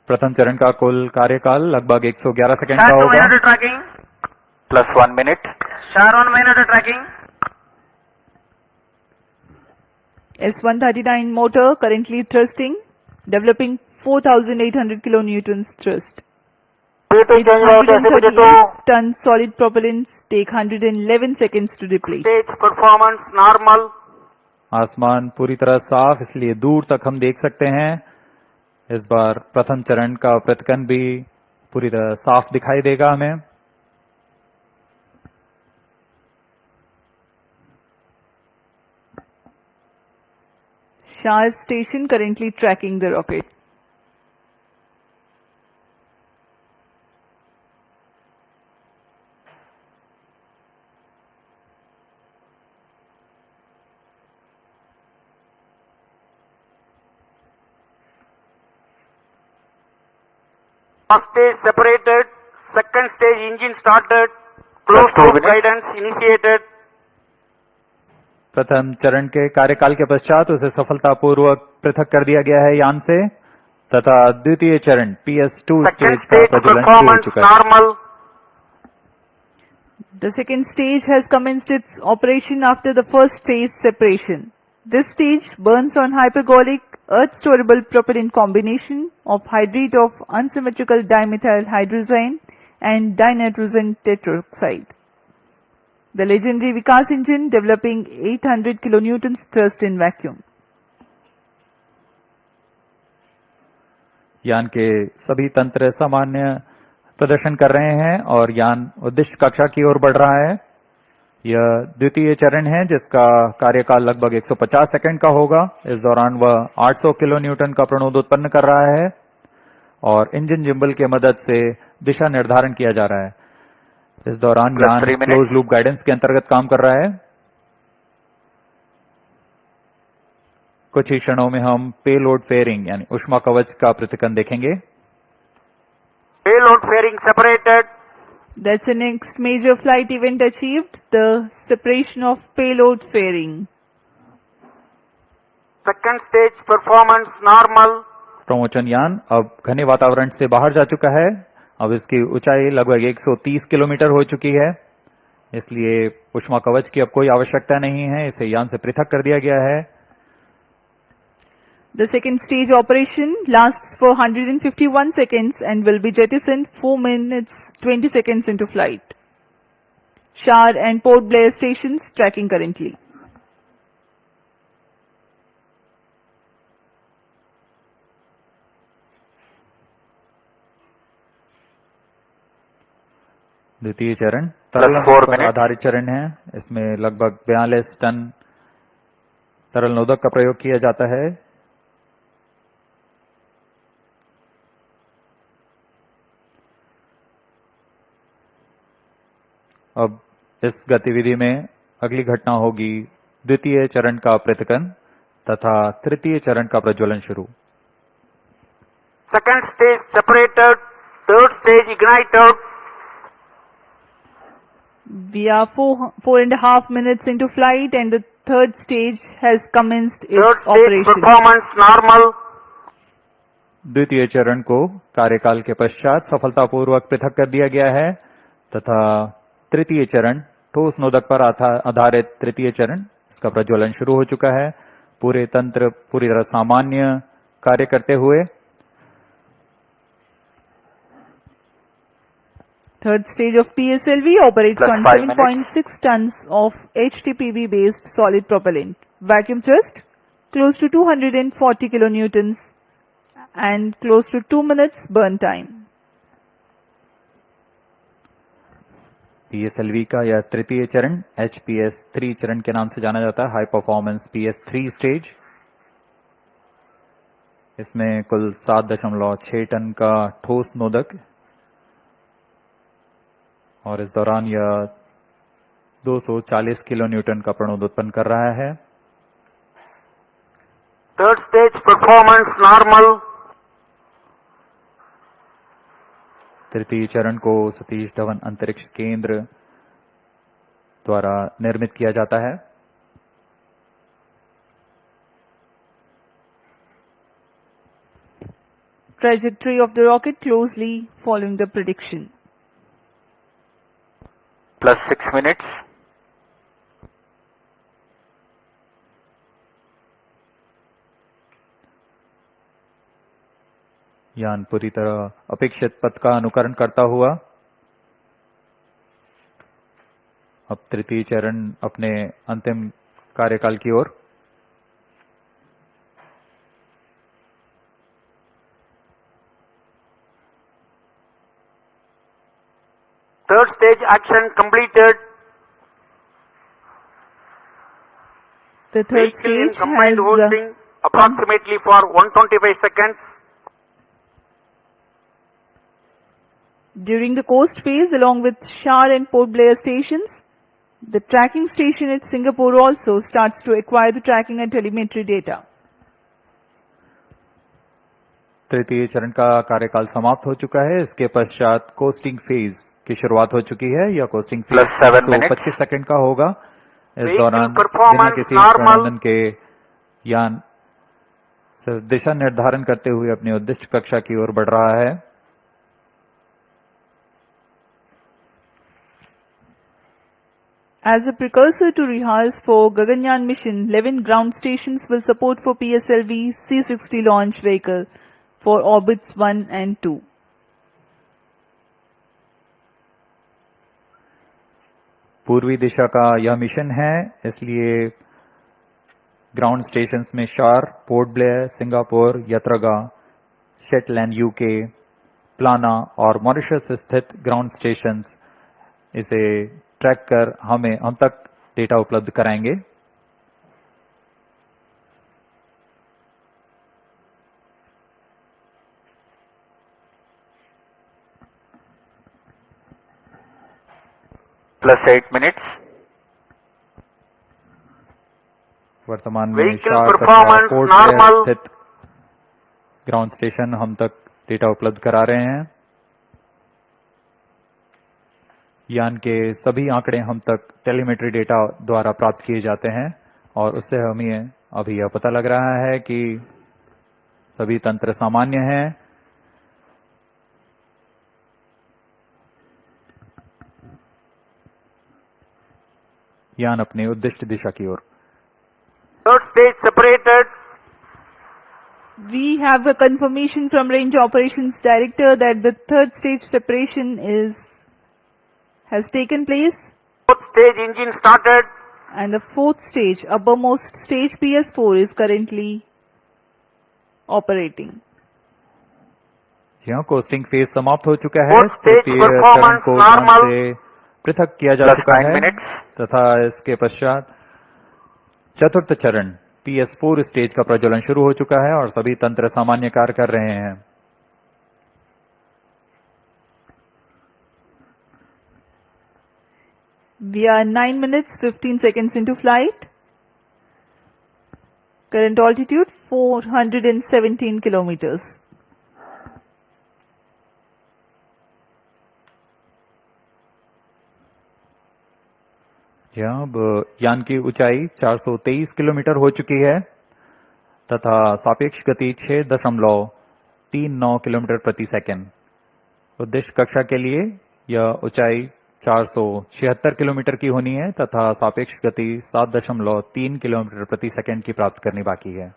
प्रथम चरण का कुल कार्यकाल लगभग 111 सेकंड का Start 2 होगा। minute tracking. Plus 1 minute. Start 1 minute tracking. S139 motor currently thrusting, developing 4,800 kilonewtons thrust. Its 138-ton solid propellants take 111 seconds to deplete. Stage performance normal. आसमान पूरी तरह साफ, इसलिए दूर तक हम देख सकते हैं। इस बार प्रथम चरण का पृथक्कन भी पूरी तरह साफ दिखाई देगा हमें। Shah station currently tracking the rocket. First stage separated. Second stage engine started. Closed Plus 2 loop minutes. guidance initiated. प्रथम चरण के कार्यकाल के पश्चात उसे सफलतापूर्वक पृथक कर दिया गया है यान से तथा द्वितीय चरण PS2 Second स्टेज का stage प्रज्वलन शुरू हो performance चुका है। normal. The second stage has commenced its operation after the first stage separation. This stage burns on hypergolic earth-storable propellant combination of hydride of unsymmetrical dimethyl hydrazine and dinitrogen tetroxide. The legendary Vikas engine developing 800 kilonewtons thrust in vacuum. यान के सभी तंत्र सामान्य प्रदर्शन कर रहे हैं और यान उद्दिष्ट कक्षा की ओर बढ़ रहा है। यह द्वितीय चरण है जिसका कार्यकाल लगभग 150 सेकंड का होगा। इस दौरान वह 800 किलो न्यूटन का प्रणोद उत्पन्न कर रहा है और इंजन जिम्बल के मदद से दिशा निर्धारण किया जा रहा है। इस दौरान Plus यान 3 minutes. क्लोज लूप गाइडेंस के अंतर्गत काम कर रहा है। कुछ ही क्षणों में हम पेलोड फेयरिंग यानी ऊष्मा कवच का पृथक्कन देखेंगे। Payload fairing separated. That's the next major flight event achieved, the separation of payload fairing. Second stage performance normal. प्रमोचन यान अब घने वातावरण से बाहर जा चुका है। अब इसकी ऊंचाई लगभग 130 किलोमीटर हो चुकी है, इसलिए ऊष्मा कवच की अब कोई आवश्यकता नहीं है। इसे यान से पृथक कर दिया गया है। The second stage operation lasts for 151 seconds and will be jettisoned 4 minutes 20 seconds into flight. Shar and Port Blair stations tracking currently. द्वितीय चरण तरल Plus 4 पर minutes. आधारित चरण है। इसमें लगभग 42 टन तरल नोदक का प्रयोग किया जाता है। अब इस गतिविधि में अगली घटना होगी द्वितीय चरण का पृथक्कन तथा तृतीय चरण का प्रज्वलन शुरू। Second stage separated. Third stage ignited. We are 4.5 minutes into flight and the third stage has commenced Third its stage operation. performance normal. द्वितीय चरण को कार्यकाल के पश्चात सफलतापूर्वक पृथक कर दिया गया है तथा तृतीय चरण ठोस नोदक पर आधारित तृतीय चरण इसका प्रज्वलन शुरू हो चुका है। पूरे तंत्र पूरी तरह सामान्य कार्य करते हुए Third stage of PSLV operates Plus on 5 7.6 tons of HTPB based solid propellant. Vacuum thrust close to 240 kilonewtons and close to 2 minutes burn time. PSLV का यह तृतीय चरण HPS3 चरण के नाम से जाना जाता है, हाई परफॉर्मेंस PS3 स्टेज। इसमें कुल 7.6 टन का ठोस नोदक और इस दौरान यह 240 किलो न्यूटन का प्रणोद उत्पन्न कर रहा है। Third stage performance normal. तृतीय चरण को सतीश धवन अंतरिक्ष केंद्र द्वारा निर्मित किया जाता है। Trajectory of the rocket closely following the prediction. Plus 6 minutes. यान पूरी तरह अपेक्षित पथ का अनुकरण करता हुआ अब तृतीय चरण अपने अंतिम कार्यकाल की ओर। Third stage action completed. The third Vehicle in stage combined has hosting approximately for 125 seconds. during the coast phase along with Shar and Port Blair stations. The tracking station at Singapore also starts to acquire the tracking and telemetry data. तृतीय चरण का कार्यकाल समाप्त हो चुका है। इसके पश्चात कोस्टिंग फेज की शुरुआत हो चुकी है। यह कोस्टिंग फेज 125 सेकंड का होगा। इस दौरान बिना किसी प्रणोदन के यान दिशा निर्धारण करते हुए अपनी उद्दिष्ट कक्षा की ओर बढ़ रहा है। As a precursor to rehearse for Gaganyaan mission, 11 ground stations will support for PSLV-C60 launch vehicle for orbits 1 and 2. पूर्वी दिशा का यह मिशन है, इसलिए ग्राउंड स्टेशंस में शार, पोर्ट ब्लेयर, सिंगापुर, यत्रगा, शेटलैंड यूके, प्लाना और मॉरिशस स्थित ग्राउंड स्टेशंस इसे ट्रैक कर हम तक डेटा उपलब्ध कराएंगे। +8 मिनट्स। वर्तमान में शार तथा पोर्ट ब्लेयर स्थित ग्राउंड स्टेशन हम तक डेटा उपलब्ध करा रहे हैं। यान के सभी आंकड़े हम तक टेलीमेट्री डेटा द्वारा प्राप्त किए जाते हैं और उससे हमें अभी यह पता लग रहा है कि सभी तंत्र सामान्य हैं। यान अपने उद्दिष्ट दिशा की ओर। Third stage separated. We have a confirmation from Range Operations Director that the third stage separation has taken place. Fourth stage engine started. And the fourth stage, uppermost stage PS4 is currently operating. यहाँ costing phase समाप्त हो चुका है। Fourth stage तृतीय चरण performance को normal. से पृथक किया जा चुका है तथा इसके पश्चात चतुर्थ चरण PS4 स्टेज का प्रज्वलन शुरू हो चुका है और सभी तंत्र सामान्य कार्य कर रहे हैं। We are 9 minutes 15 seconds into flight. Current altitude 417 kilometers. जी हाँ, अब यान की ऊंचाई 423 किलोमीटर हो चुकी है तथा सापेक्ष गति 6.39 किलोमीटर प्रति सेकंड। उद्देश्य कक्षा के लिए यह ऊंचाई 476 किलोमीटर की होनी है तथा सापेक्ष गति 7.3 किलोमीटर प्रति सेकंड की प्राप्त करनी बाकी है।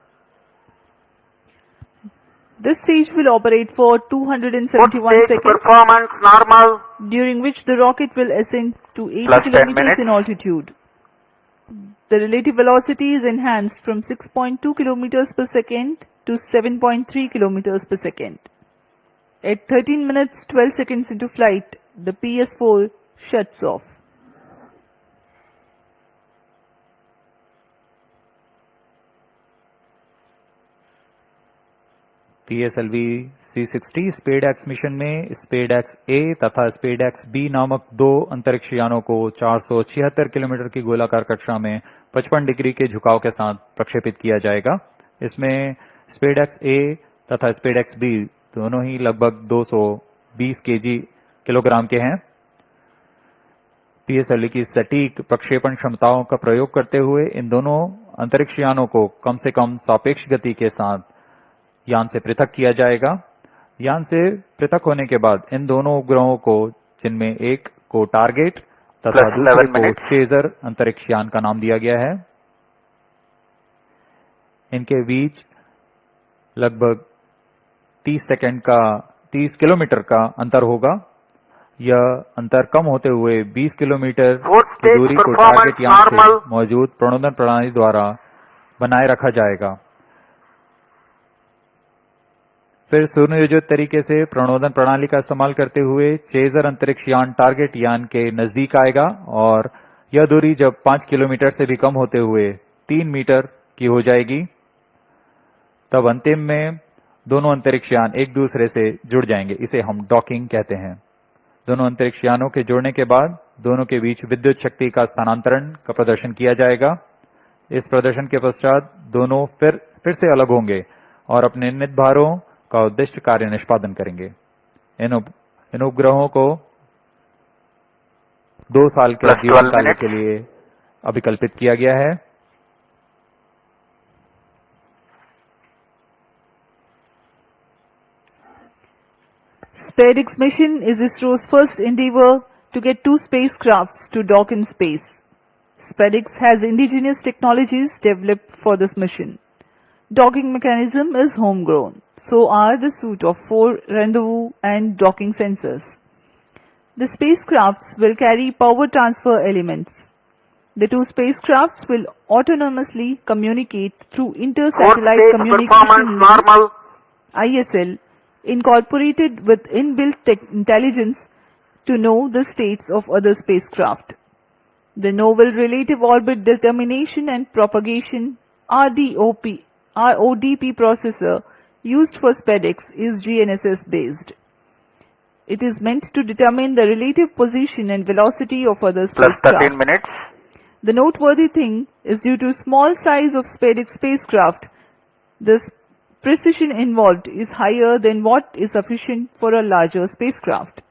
This stage will operate for 271 Stage seconds, performance normal. during which the rocket will ascend to 80 Plus 10 kilometers minutes. in altitude. The relative velocity is enhanced from 6.2 kilometers per second to 7.3 kilometers per second. At 13 minutes 12 seconds into flight, the PS4 shuts off. PSLV-C60 SpaDeX mission में SpaDeX A तथा SpaDeX B नामक दो अंतरिक्ष यानों को 476 kilometre की गोलाकार कक्षा में 55 डिग्री के झुकाव के साथ प्रक्षेपित किया जाएगा। इसमें SpaDeX A तथा SpaDeX B दोनों ही लगभग 220 किलोग्राम के हैं। PSLV की सटीक प्रक्षेपण क्षमताओं का प्रयोग करते हुए इन दोनों अंतरिक्ष यानों को कम से कम सापेक्ष गति के साथ यान से पृथक किया जाएगा। यान से पृथक होने के बाद इन दोनों उपग्रहों को, जिनमें एक को टारगेट तथा दूसरे को चेजर अंतरिक्ष यान का नाम दिया गया है, इनके बीच लगभग 30 किलोमीटर का अंतर होगा। यह अंतर कम होते हुए 20 किलोमीटर की दूरी को टारगेट यान से मौजूद प्रणोदन प्रणाली द्वारा बनाए रखा जाएगा। फिर सुनियोजित तरीके से प्रणोदन प्रणाली का इस्तेमाल करते हुए चेजर अंतरिक्ष यान टारगेट यान के नजदीक आएगा और यह दूरी जब 5 किलोमीटर से भी कम होते हुए 3 मीटर की हो जाएगी, तब अंतिम में दोनों अंतरिक्ष यान एक दूसरे से जुड़ जाएंगे। इसे हम डॉकिंग कहते हैं। दोनों अंतरिक्ष यानों के जुड़ने के बाद दोनों के बीच विद्युत शक्ति का स्थानांतरण का प्रदर्शन किया जाएगा। इस प्रदर्शन के पश्चात दोनों फिर से अलग होंगे और अपने निर्धारित भारों का उद्दिष्ट कार्य निष्पादन करेंगे। इन उपग्रहों को 2 साल के जीवन काल के लिए अभिकल्पित किया गया है। SpaDeX mission is ISRO's first endeavor to get 2 spacecrafts to dock in space. SpaDeX has indigenous technologies developed for this mission. Docking mechanism is homegrown. So are the suite of 4 rendezvous and docking sensors. The spacecrafts will carry power transfer elements. The 2 spacecrafts will autonomously communicate through inter-satellite communication link, ISL, incorporated with inbuilt intelligence to know the states of other spacecraft. The Novel Relative Orbit Determination and Propagation RODP processor used for SpaDeX is GNSS based. It is meant to determine the relative position and velocity of other spacecraft. Plus 13 minutes. The noteworthy thing is, due to small size of SpaDeX spacecraft, the precision involved is higher than what is sufficient for a larger spacecraft.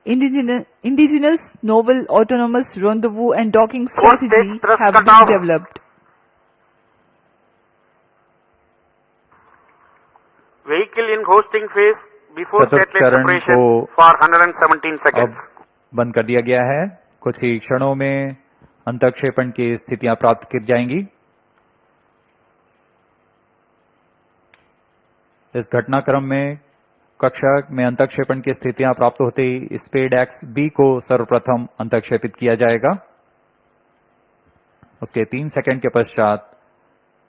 Indigenous novel autonomous rendezvous and docking strategy have been developed. Vehicle in hosting phase before चतुर्थ satellite चरण separation को for 117 seconds. अब बंद कर दिया गया है। कुछ ही क्षणों में अंतक्षेपण की स्थितियां प्राप्त की जाएंगी। इस घटनाक्रम में कक्षा में अंतक्षेपण की स्थितियां प्राप्त होते ही SpaDeX B को सर्वप्रथम अंतक्षेपित किया जाएगा। उसके 3 सेकंड के पश्चात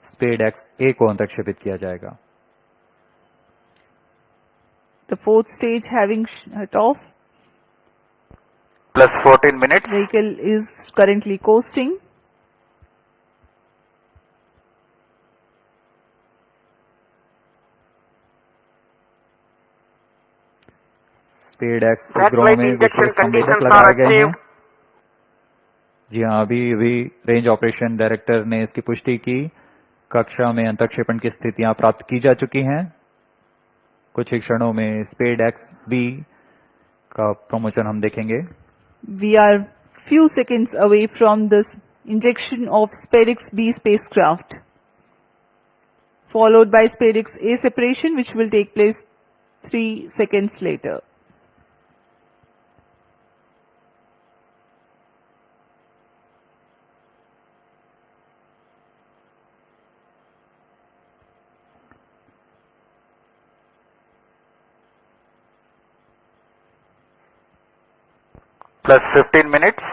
SpaDeX A को अंतक्षेपित किया जाएगा। The 4th stage having shut off, Plus 14 minutes. vehicle is currently coasting. SpaDeX उपग्रहों में विशेष संवेदक लगाए गए हैं। जी हाँ, अभी रेंज ऑपरेशन डायरेक्टर ने इसकी पुष्टि की। कक्षा में अंतक्षेपण की स्थितियां प्राप्त की जा चुकी हैं। कुछ ही क्षणों में SpaDeX B का प्रमोशन हम देखेंगे। We are few seconds away from the injection of SpaDeX-B spacecraft, followed by SpaDeX-A separation, which will take place 3 seconds later. Plus 15 minutes.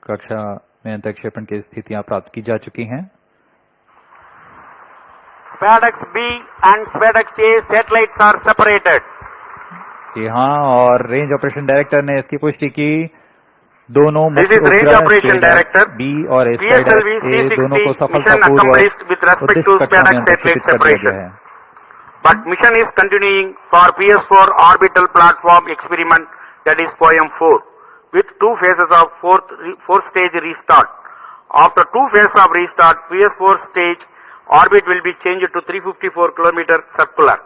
कक्षा में अंतक्षेपण की स्थितियां प्राप्त की जा चुकी हैं। SpaDeX-B and SpaDeX-A satellites are separated. जी हाँ, और रेंज ऑपरेशन डायरेक्टर ने इसकी पुष्टि की। दोनों This is Range Operation Director. B और ए PSLV-C60 दोनों को mission सफलतापूर्वक accomplished with respect उद्दिष्ट to कक्षा में SpaDeX अंतक्षेपित satellite कर दिया गया separation. है। But mission is continuing for PS4 orbital platform experiment, that is POEM-4, with 2 phases of fourth stage restart. After 2 phases of restart, PS4 stage orbit will be changed to 354 km circular.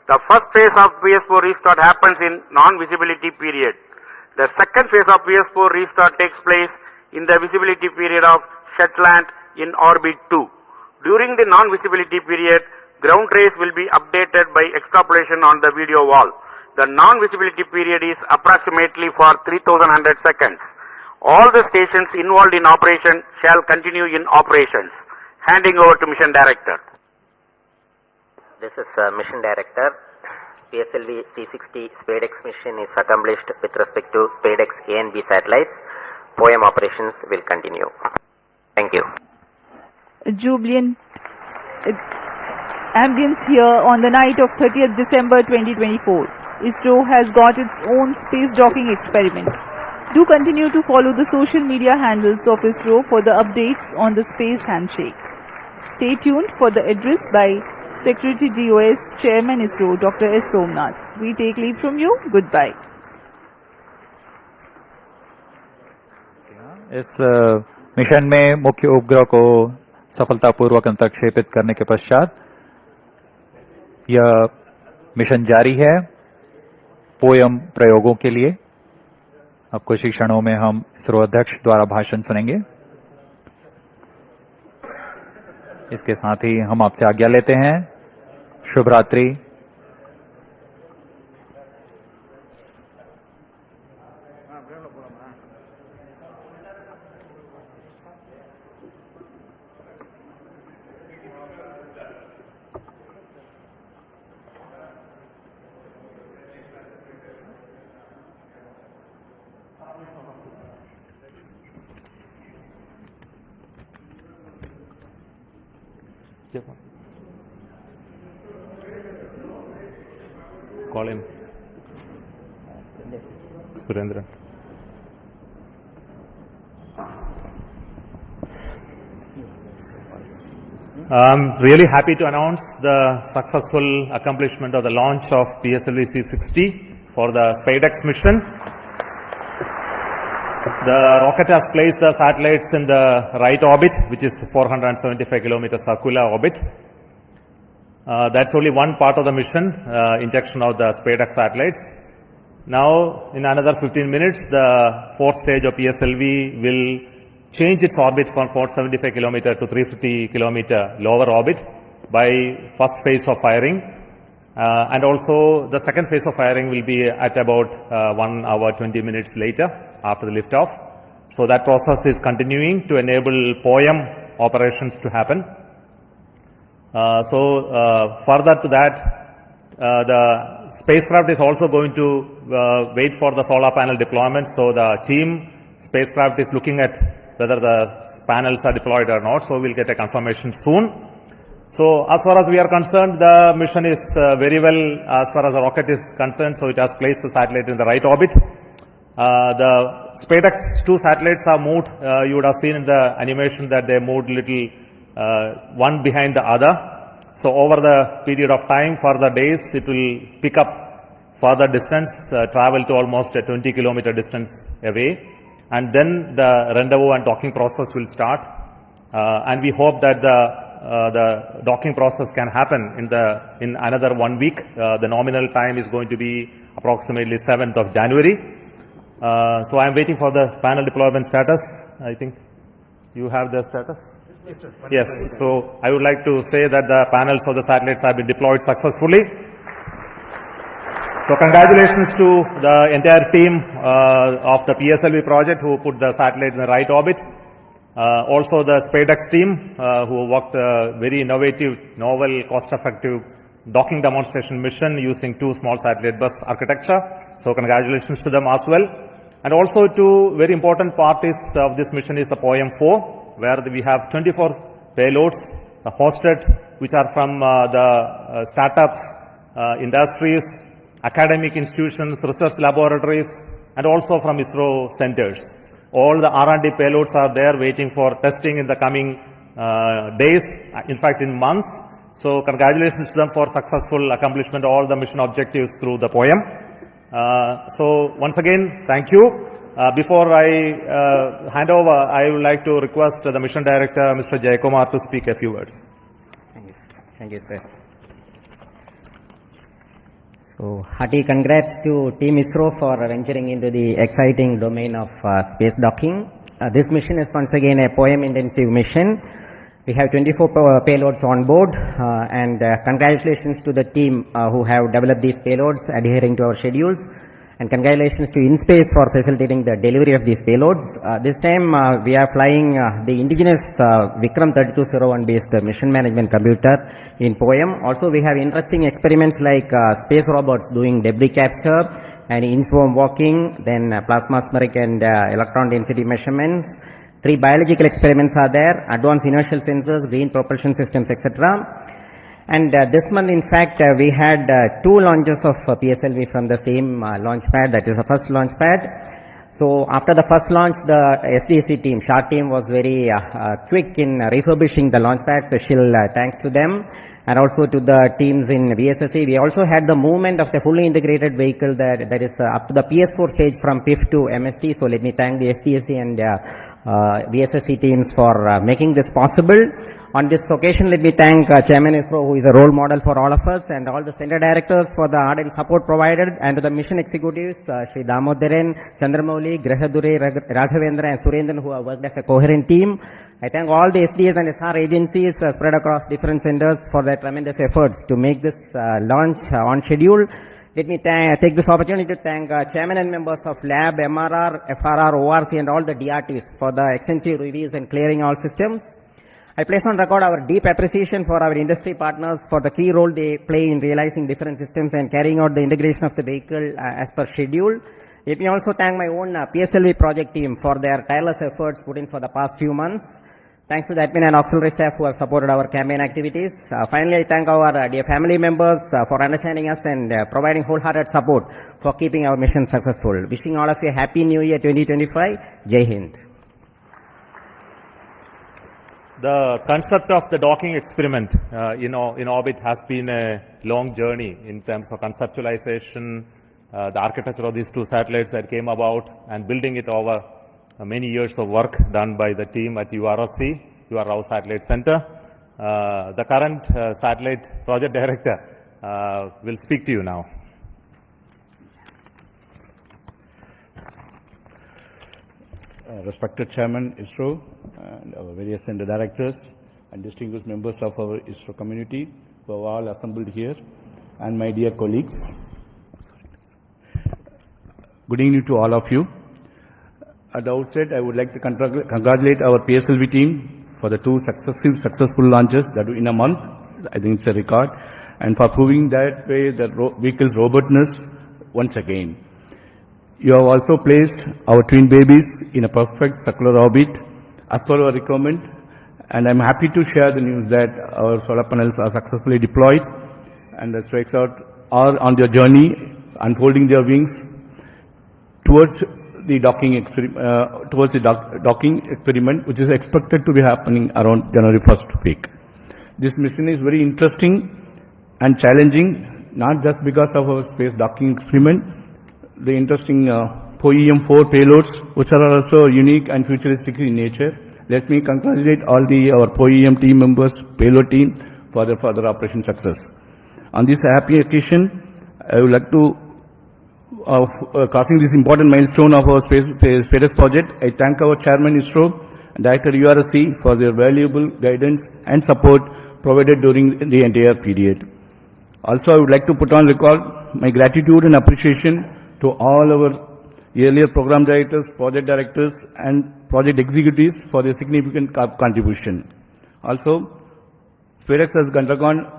The first phase of PS4 restart happens in non-visibility period. The second phase of PS4 restart takes place in the visibility period of Shetland in orbit 2. During the non-visibility period, ground trace will be updated by extrapolation on the video wall. The non-visibility period is approximately for 3100 seconds. All the stations involved in operation shall continue in operations. Handing over to Mission Director. This is Mission Director. PSLV-C60 SpaDeX mission is accomplished with respect to SpaDeX-A and B satellites. POEM operations will continue. Thank you. A jubilant ambience here on the night of 30th December 2024. ISRO has got its own space docking experiment. Do continue to follow the social media handles of ISRO for the updates on the space handshake. Stay tuned for the address by Secretary DOS Chairman ISRO Dr. S. Somnath. We take leave from you. Goodbye. इस mission में मुख्य उपग्रह को सफलतापूर्वक अंतक्षेपित करने के पश्चात यह मिशन जारी है पोयम प्रयोगों के लिए। अब कुछ ही क्षणों में हम इसरो अध्यक्ष द्वारा भाषण सुनेंगे। इसके साथ ही हम आपसे आज्ञा लेते हैं। शुभ रात्रि। Call him. Surendra. I'm really happy to announce the successful accomplishment of the launch of PSLV-C60 for the SpaDeX mission. The rocket has placed the satellites in the right orbit, which is 475 kilometer circular orbit. That's only one part of the mission, injection of the SpaDeX satellites. Now, in another 15 minutes, the fourth stage of PSLV will change its orbit from 475 kilometer to 350 kilometer lower orbit by first phase of firing. And also, the second phase of firing will be at about 1 hour 20 minutes later after the liftoff. So that process is continuing to enable POEM operations to happen. Further to that, the spacecraft is also going to wait for the solar panel deployment. So the team spacecraft is looking at whether the panels are deployed or not. So we'll get a confirmation soon. So as far as we are concerned, the mission is very well as far as the rocket is concerned. So it has placed the satellite in the right orbit. The SpaDeX 2 satellites are moved. You would have seen in the animation that they moved little one behind the other. So over the period of time, for the days, it will pick up further distance, travel to almost a 20 kilometer distance away. And then the rendezvous and docking process will start. And we hope that the the docking process can happen in another 1 week. The nominal time is going to be approximately 7th of January. So I am waiting for the panel deployment status. I think you have the status? Yes. So I would like to say that the panels of the satellites have been deployed successfully. So congratulations to the entire team of the PSLV project who put the satellite in the right orbit. Also the SpaDeX team who worked a very innovative, novel, cost-effective docking demonstration mission using 2 small satellite bus architecture. So congratulations to them as well. And also two very important parties of this mission is the POEM-4, where we have 24 payloads hosted, which are from the startups, industries, academic institutions, research laboratories, and also from ISRO centers. All the R&D payloads are there waiting for testing in the coming days, in fact in months. So congratulations to them for successful accomplishment of all the mission objectives through the POEM. So once again, thank you. Before I hand over, I would like to request the mission director, Mr. Jayakumar, to speak a few words. Thank you, sir. So, hearty congrats to Team ISRO for venturing into the exciting domain of space docking. This mission is once again a POEM-intensive mission. We have 24 payloads on board, and congratulations to the team who have developed these payloads adhering to our schedules. And congratulations to InSpace for facilitating the delivery of these payloads. This time we are flying the indigenous Vikram 3201 based mission management computer in POEM. Also we have interesting experiments like space robots doing debris capture and in-swarm walking, then plasmaspheric and electron density measurements. 3 biological experiments are there, advanced inertial sensors, green propulsion systems, etc. And this month, in fact, we had 2 launches of PSLV from the same launch pad, that is the first launch pad. So after the first launch, the SDC team, SHART team, was very quick in refurbishing the launch pad. Special thanks to them. And also to the teams in VSSC. We also had the movement of the fully integrated vehicle that is up to the PS4 stage from PIF to MST. So let me thank the SDSC and VSSC teams for making this possible. On this occasion, let me thank Chairman ISRO, who is a role model for all of us, and all the center directors for the ardent support provided, and to the mission executives, Shri Damodaran, Chandramouli, Grahadure, Raghavendra, and Surendran, who have worked as a coherent team. I thank all the SDS and SR agencies spread across different centers for their tremendous efforts to make this launch on schedule. Let me take this opportunity to thank chairman and members of Lab, MRR, FRR, ORC, and all the DRTs for the extensive reviews and clearing all systems. I place on record our deep appreciation for our industry partners for the key role they play in realizing different systems and carrying out the integration of the vehicle as per schedule. Let me also thank my own PSLV project team for their tireless efforts put in for the past few months. Thanks to the admin and auxiliary staff who have supported our campaign activities. Finally, I thank our dear family members for understanding us and providing wholehearted support for keeping our mission successful. Wishing all of you a happy New Year 2025. Jai Hind. The concept of the docking experiment in orbit has been a long journey in terms of conceptualization, the architecture of these 2 satellites that came about, and building it over many years of work done by the team at URSC, Rao Satellite Center. The current satellite project director will speak to you now. Respected Chairman ISRO and our various center directors and distinguished members of our ISRO community who are all assembled here, and my dear colleagues. Good evening to all of you. At the outset, I would like to congratulate our PSLV team for the 2 successful launches that in a month. I think it's a record, and for proving that way the vehicle's robustness once again. You have also placed our twin babies in a perfect circular orbit as per our requirement, and I'm happy to share the news that our solar panels are successfully deployed, and the strikes out are on their journey, unfolding their wings towards the docking experiment, which is expected to be happening around January 1st week. This mission is very interesting and challenging, not just because of our space docking experiment. The interesting POEM-4 payloads, which are also unique and futuristic in nature, Let me congratulate all our POEM team members, payload team for their further operation success. On this happy occasion, I would like to, crossing this important milestone of our SpaDeX project, I thank our Chairman ISRO and Director URSC for their valuable guidance and support provided during the entire period. Also, I would like to put on record my gratitude and appreciation to all our earlier program directors, project directors, and project executives for their significant contribution. Also, SpaDeX has undergone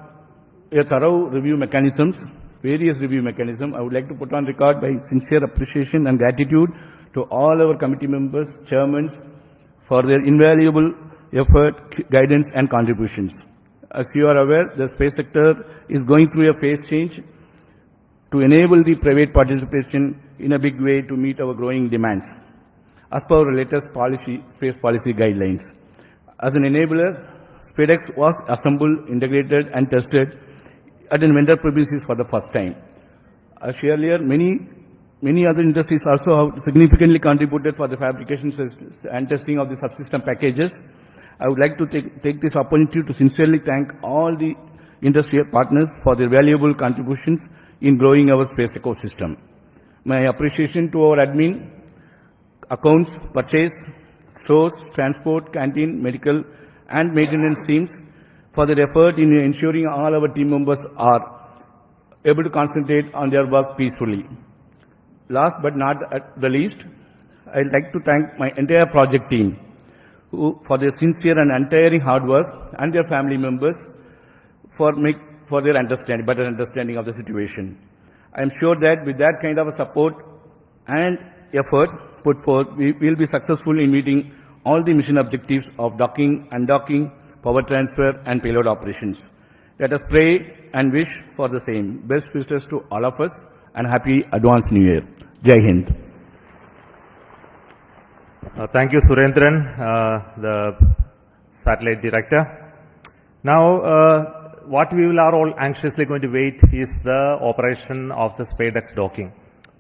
a thorough review mechanisms, various review mechanisms. I would like to put on record my sincere appreciation and gratitude to all our committee members, chairmen, for their invaluable effort, guidance, and contributions. As you are aware, the space sector is going through a phase change to enable the private participation in a big way to meet our growing demands, as per our latest space policy guidelines. As an enabler, SpaDeX was assembled, integrated, and tested at a vendor premises for the first time. As earlier, many other industries also have significantly contributed for the fabrication and testing of the subsystem packages. I would like to take this opportunity to sincerely thank all the industry partners for their valuable contributions in growing our space ecosystem. My appreciation to our admin, accounts, purchase, stores, transport, canteen, medical, and maintenance teams for their effort in ensuring all our team members are able to concentrate on their work peacefully. Last but not the least, I'd like to thank my entire project team for their sincere and untiring hard work, and their family members for their better understanding of the situation. I am sure that with that kind of a support and effort put forth, we will be successful in meeting all the mission objectives of docking, undocking, power transfer, and payload operations. Let us pray and wish for the same. Best wishes to all of us, and happy advanced New Year. Jai Hind. Thank you, Surendran, the satellite director. Now, what we are all anxiously going to wait is the operation of the SpaDeX docking.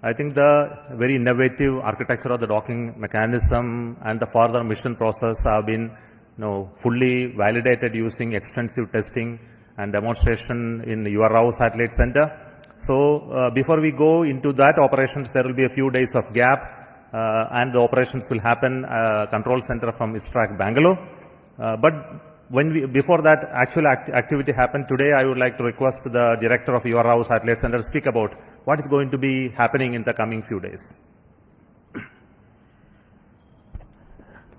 I think the very innovative architecture of the docking mechanism and the further mission process have been fully validated using extensive testing and demonstration in the URAO Satellite Center. So before we go into that operations, there will be a few days of gap and the operations will happen control center from ISRO Bangalore. But before that actual activity happened today, I would like to request the director of URAO Satellite Center to speak about what is going to be happening in the coming few days.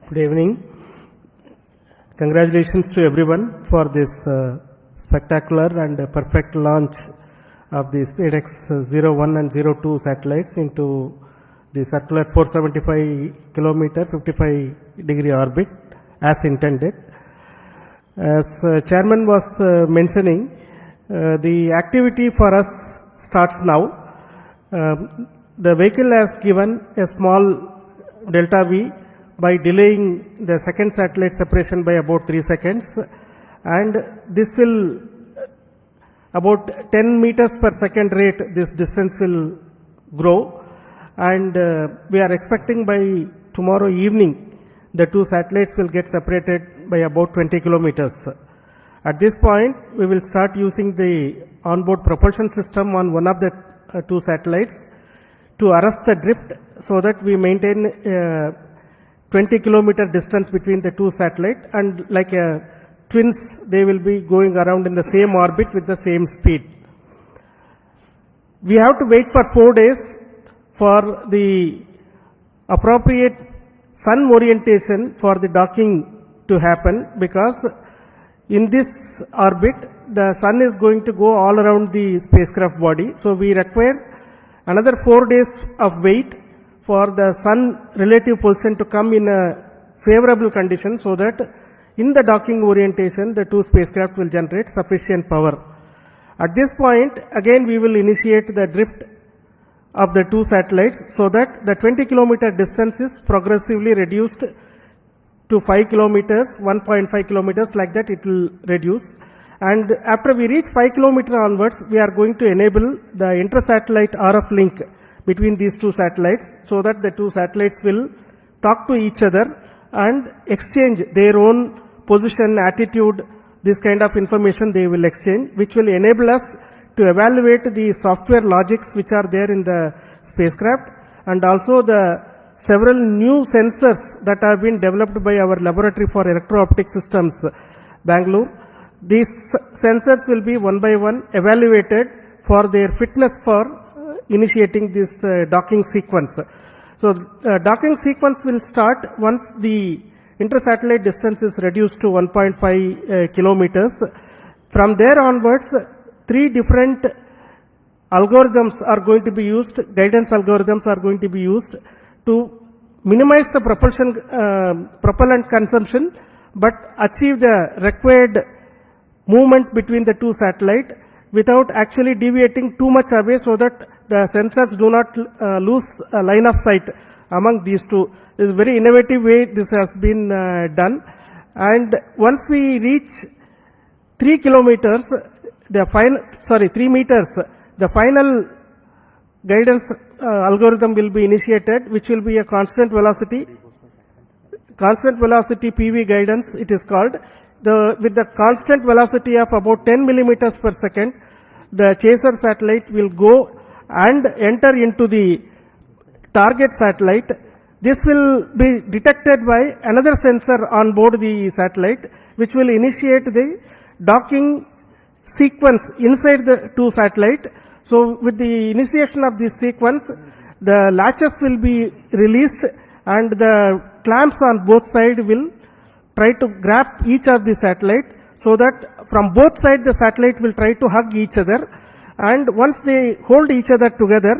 Good evening. Congratulations to everyone for this spectacular and perfect launch of the SpaDeX 01 and 02 satellites into the circular 475 kilometer 55-degree orbit as intended. As Chairman was mentioning, the activity for us starts now. The vehicle has given a small delta V by delaying the second satellite separation by about 3 seconds, and this will about 10 meters per second rate, this distance will grow, and we are expecting by tomorrow evening the two satellites will get separated by about 20 kilometers. At this point, we will start using the onboard propulsion system on one of the two satellites to arrest the drift so that we maintain 20 kilometer distance between the two satellites, and like twins, they will be going around in the same orbit with the same speed. We have to wait for 4 days for the appropriate sun orientation for the docking to happen, because in this orbit the sun is going to go all around the spacecraft body. So we require another 4 days of wait for the sun relative position to come in a favorable condition, so that in the docking orientation the two spacecraft will generate sufficient power. At this point again we will initiate the drift of the two satellites, so that the 20 kilometer distance is progressively reduced to 5 kilometers, 1.5 kilometers, like that it will reduce. And after we reach 5 kilometers onwards, we are going to enable the inter-satellite RF link between these two satellites, so that the two satellites will talk to each other and exchange their own position, attitude, this kind of information they will exchange, which will enable us to evaluate the software logics which are there in the spacecraft, and also the several new sensors that have been developed by our laboratory for electro-optic systems, Bangalore. These sensors will be one by one evaluated for their fitness for initiating this docking sequence. So docking sequence will start once the intersatellite distance is reduced to 1.5 kilometers. From there onwards, 3 different algorithms are going to be used, guidance algorithms are going to be used to minimize the propellant consumption, but achieve the required movement between the 2 satellites without actually deviating too much away, so that the sensors do not lose a line of sight among these 2. This is a very innovative way this has been done. And once we reach 3 kilometers, 3 meters, the final guidance algorithm will be initiated, which will be a constant velocity PV guidance it is called. With the constant velocity of about 10 millimeters per second, the chaser satellite will go and enter into the target satellite. This will be detected by another sensor on board the satellite, which will initiate the docking sequence inside the 2 satellites. So with the initiation of this sequence, the latches will be released and the clamps on both sides will try to grab each of the satellite, so that from both sides the satellite will try to hug each other, and once they hold each other together,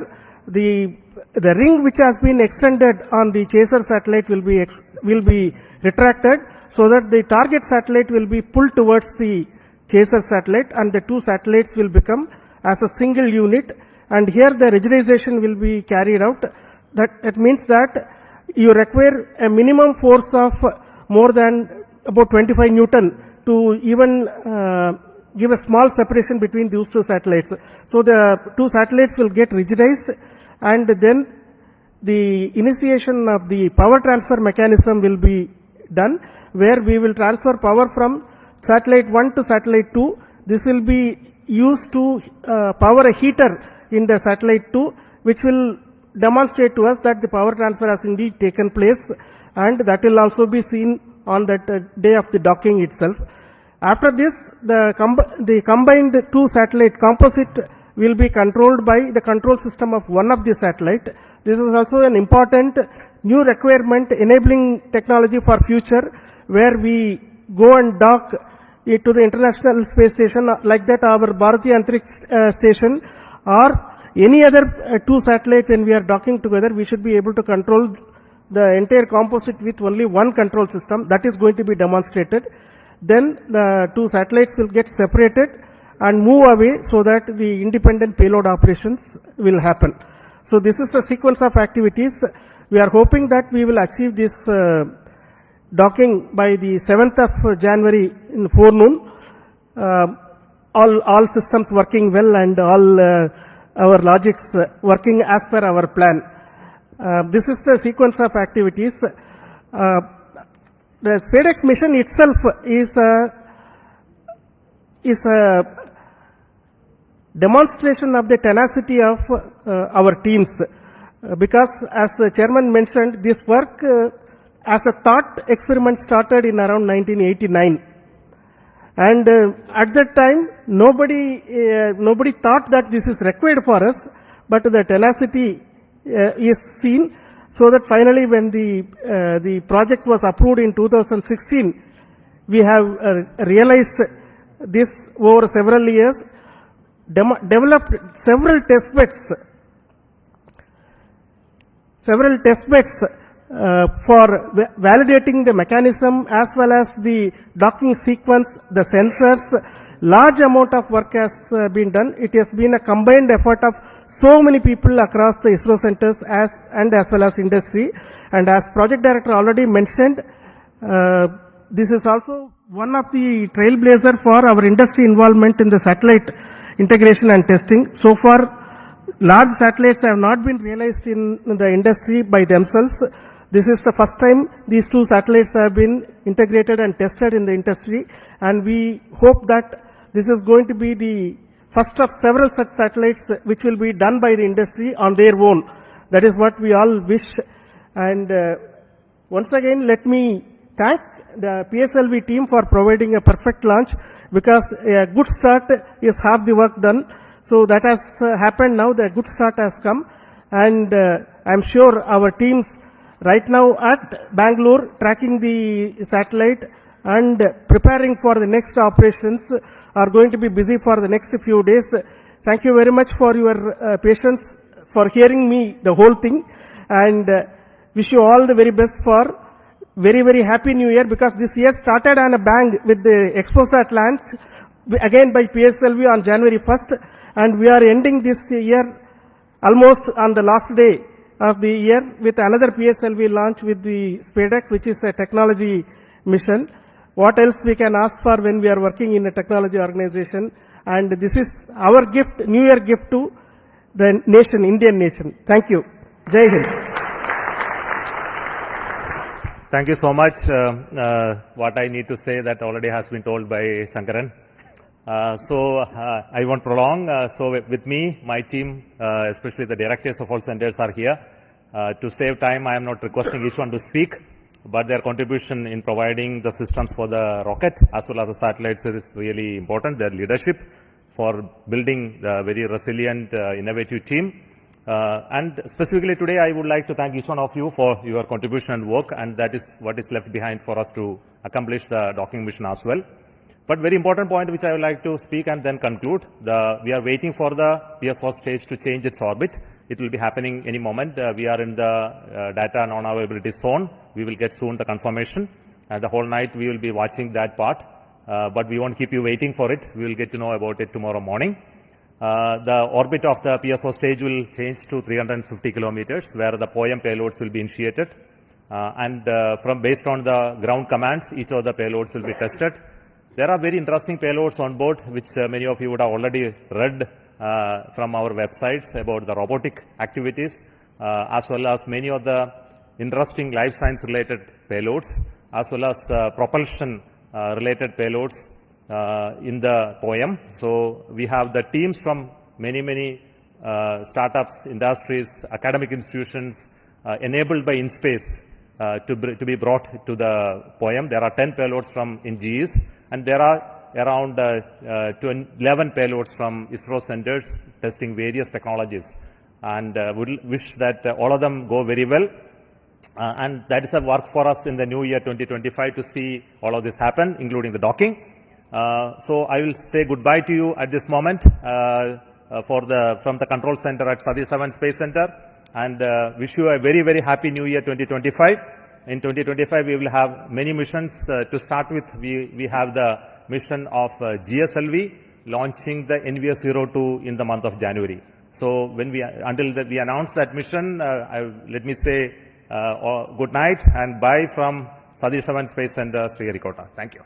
the ring which has been extended on the chaser satellite will be retracted, so that the target satellite will be pulled towards the chaser satellite, and the 2 satellites will become as a single unit. And here the rigidization will be carried out. That means that you require a minimum force of more than about 25 Newton to even give a small separation between those 2 satellites. So the 2 satellites will get rigidized, and then the initiation of the power transfer mechanism will be done, where we will transfer power from satellite 1 to satellite 2. This will be used to power a heater in the satellite 2, which will demonstrate to us that the power transfer has indeed taken place, and that will also be seen on that day of the docking itself. After this, the combined 2 satellite composite will be controlled by the control system of one of the satellite. This is also an important new requirement enabling technology for future, where we go and dock it to the International Space Station, like that our Bharatiya Antariksh Station, or any other 2 satellites. When we are docking together, we should be able to control the entire composite with only one control system. That is going to be demonstrated. Then the 2 satellites will get separated and move away, so that the independent payload operations will happen. So this is the sequence of activities. We are hoping that we will achieve this docking by the 7th of January in forenoon. All systems working well, and all our logics working as per our plan. This is the sequence of activities. The SpaDeX mission itself is a demonstration of the tenacity of our teams, because as the chairman mentioned, this work as a thought experiment started in around 1989, and at that time nobody thought that this is required for us, but the tenacity is seen, so that finally when the project was approved in 2016, we have realized this over several years, developed several test beds for validating the mechanism as well as the docking sequence, the sensors. Large amount of work has been done. It has been a combined effort of so many people across the ISRO centers as well as industry. And as project director already mentioned, this is also one of the trailblazer for our industry involvement in the satellite integration and testing. So far, large satellites have not been realized in the industry by themselves. This is the first time these two satellites have been integrated and tested in the industry, and we hope that this is going to be the first of several such satellites which will be done by the industry on their own. That is what we all wish. And once again, let me thank the PSLV team for providing a perfect launch, because a good start is half the work done. So that has happened now. The good start has come, and I'm sure our teams right now at Bangalore tracking the satellite and preparing for the next operations are going to be busy for the next few days. Thank you very much for your patience, for hearing me the whole thing, and wish you all the very best for very, very happy new year, because this year started on a bang with the ExpoSat launch again by PSLV on January 1st, and we are ending this year almost on the last day of the year with another PSLV launch with the SpaDeX, which is a technology mission. What else we can ask for when we are working in a technology organization? And this is our gift, New Year gift to the nation, Indian nation. Thank you. Jai Hind. Thank you so much. What I need to say that already has been told by Shankaran. I won't prolong. So with me, my team, especially the directors of all centers are here. To save time, I am not requesting each one to speak, but their contribution in providing the systems for the rocket as well as the satellites is really important. Their leadership for building the very resilient, innovative team. And specifically today, I would like to thank each one of you for your contribution and work, and that is what is left behind for us to accomplish the docking mission as well. But very important point which I would like to speak and then conclude, we are waiting for the PS4 stage to change its orbit. It will be happening any moment. We are in the data non-availability zone. We will get soon the confirmation, and the whole night we will be watching that part. But we won't keep you waiting for it. We will get to know about it tomorrow morning. The orbit of the PS4 stage will change to 350 kilometers, where the POEM payloads will be initiated. Based on the ground commands, each of the payloads will be tested. There are very interesting payloads on board, which many of you would have already read from our websites about the robotic activities, as well as many of the interesting life science related payloads, as well as propulsion related payloads in the POEM. So we have the teams from many startups, industries, academic institutions enabled by InSpace to be brought to the POEM. There are 10 payloads from INGES, and there are around 11 payloads from ISRO centers testing various technologies. And we wish that all of them go very well. And that is a work for us in the new year 2025 to see all of this happen, including the docking. So I will say goodbye to you at this moment from the control center at Satish Dhawan Space Center, and wish you a very happy new year 2025. In 2025, we will have many missions. To start with, we have the mission of GSLV launching the NVS-02 in the month of January. So until we announce that mission, let me say good night and bye from Satish Dhawan Space Center, Sriharikota. Thank you.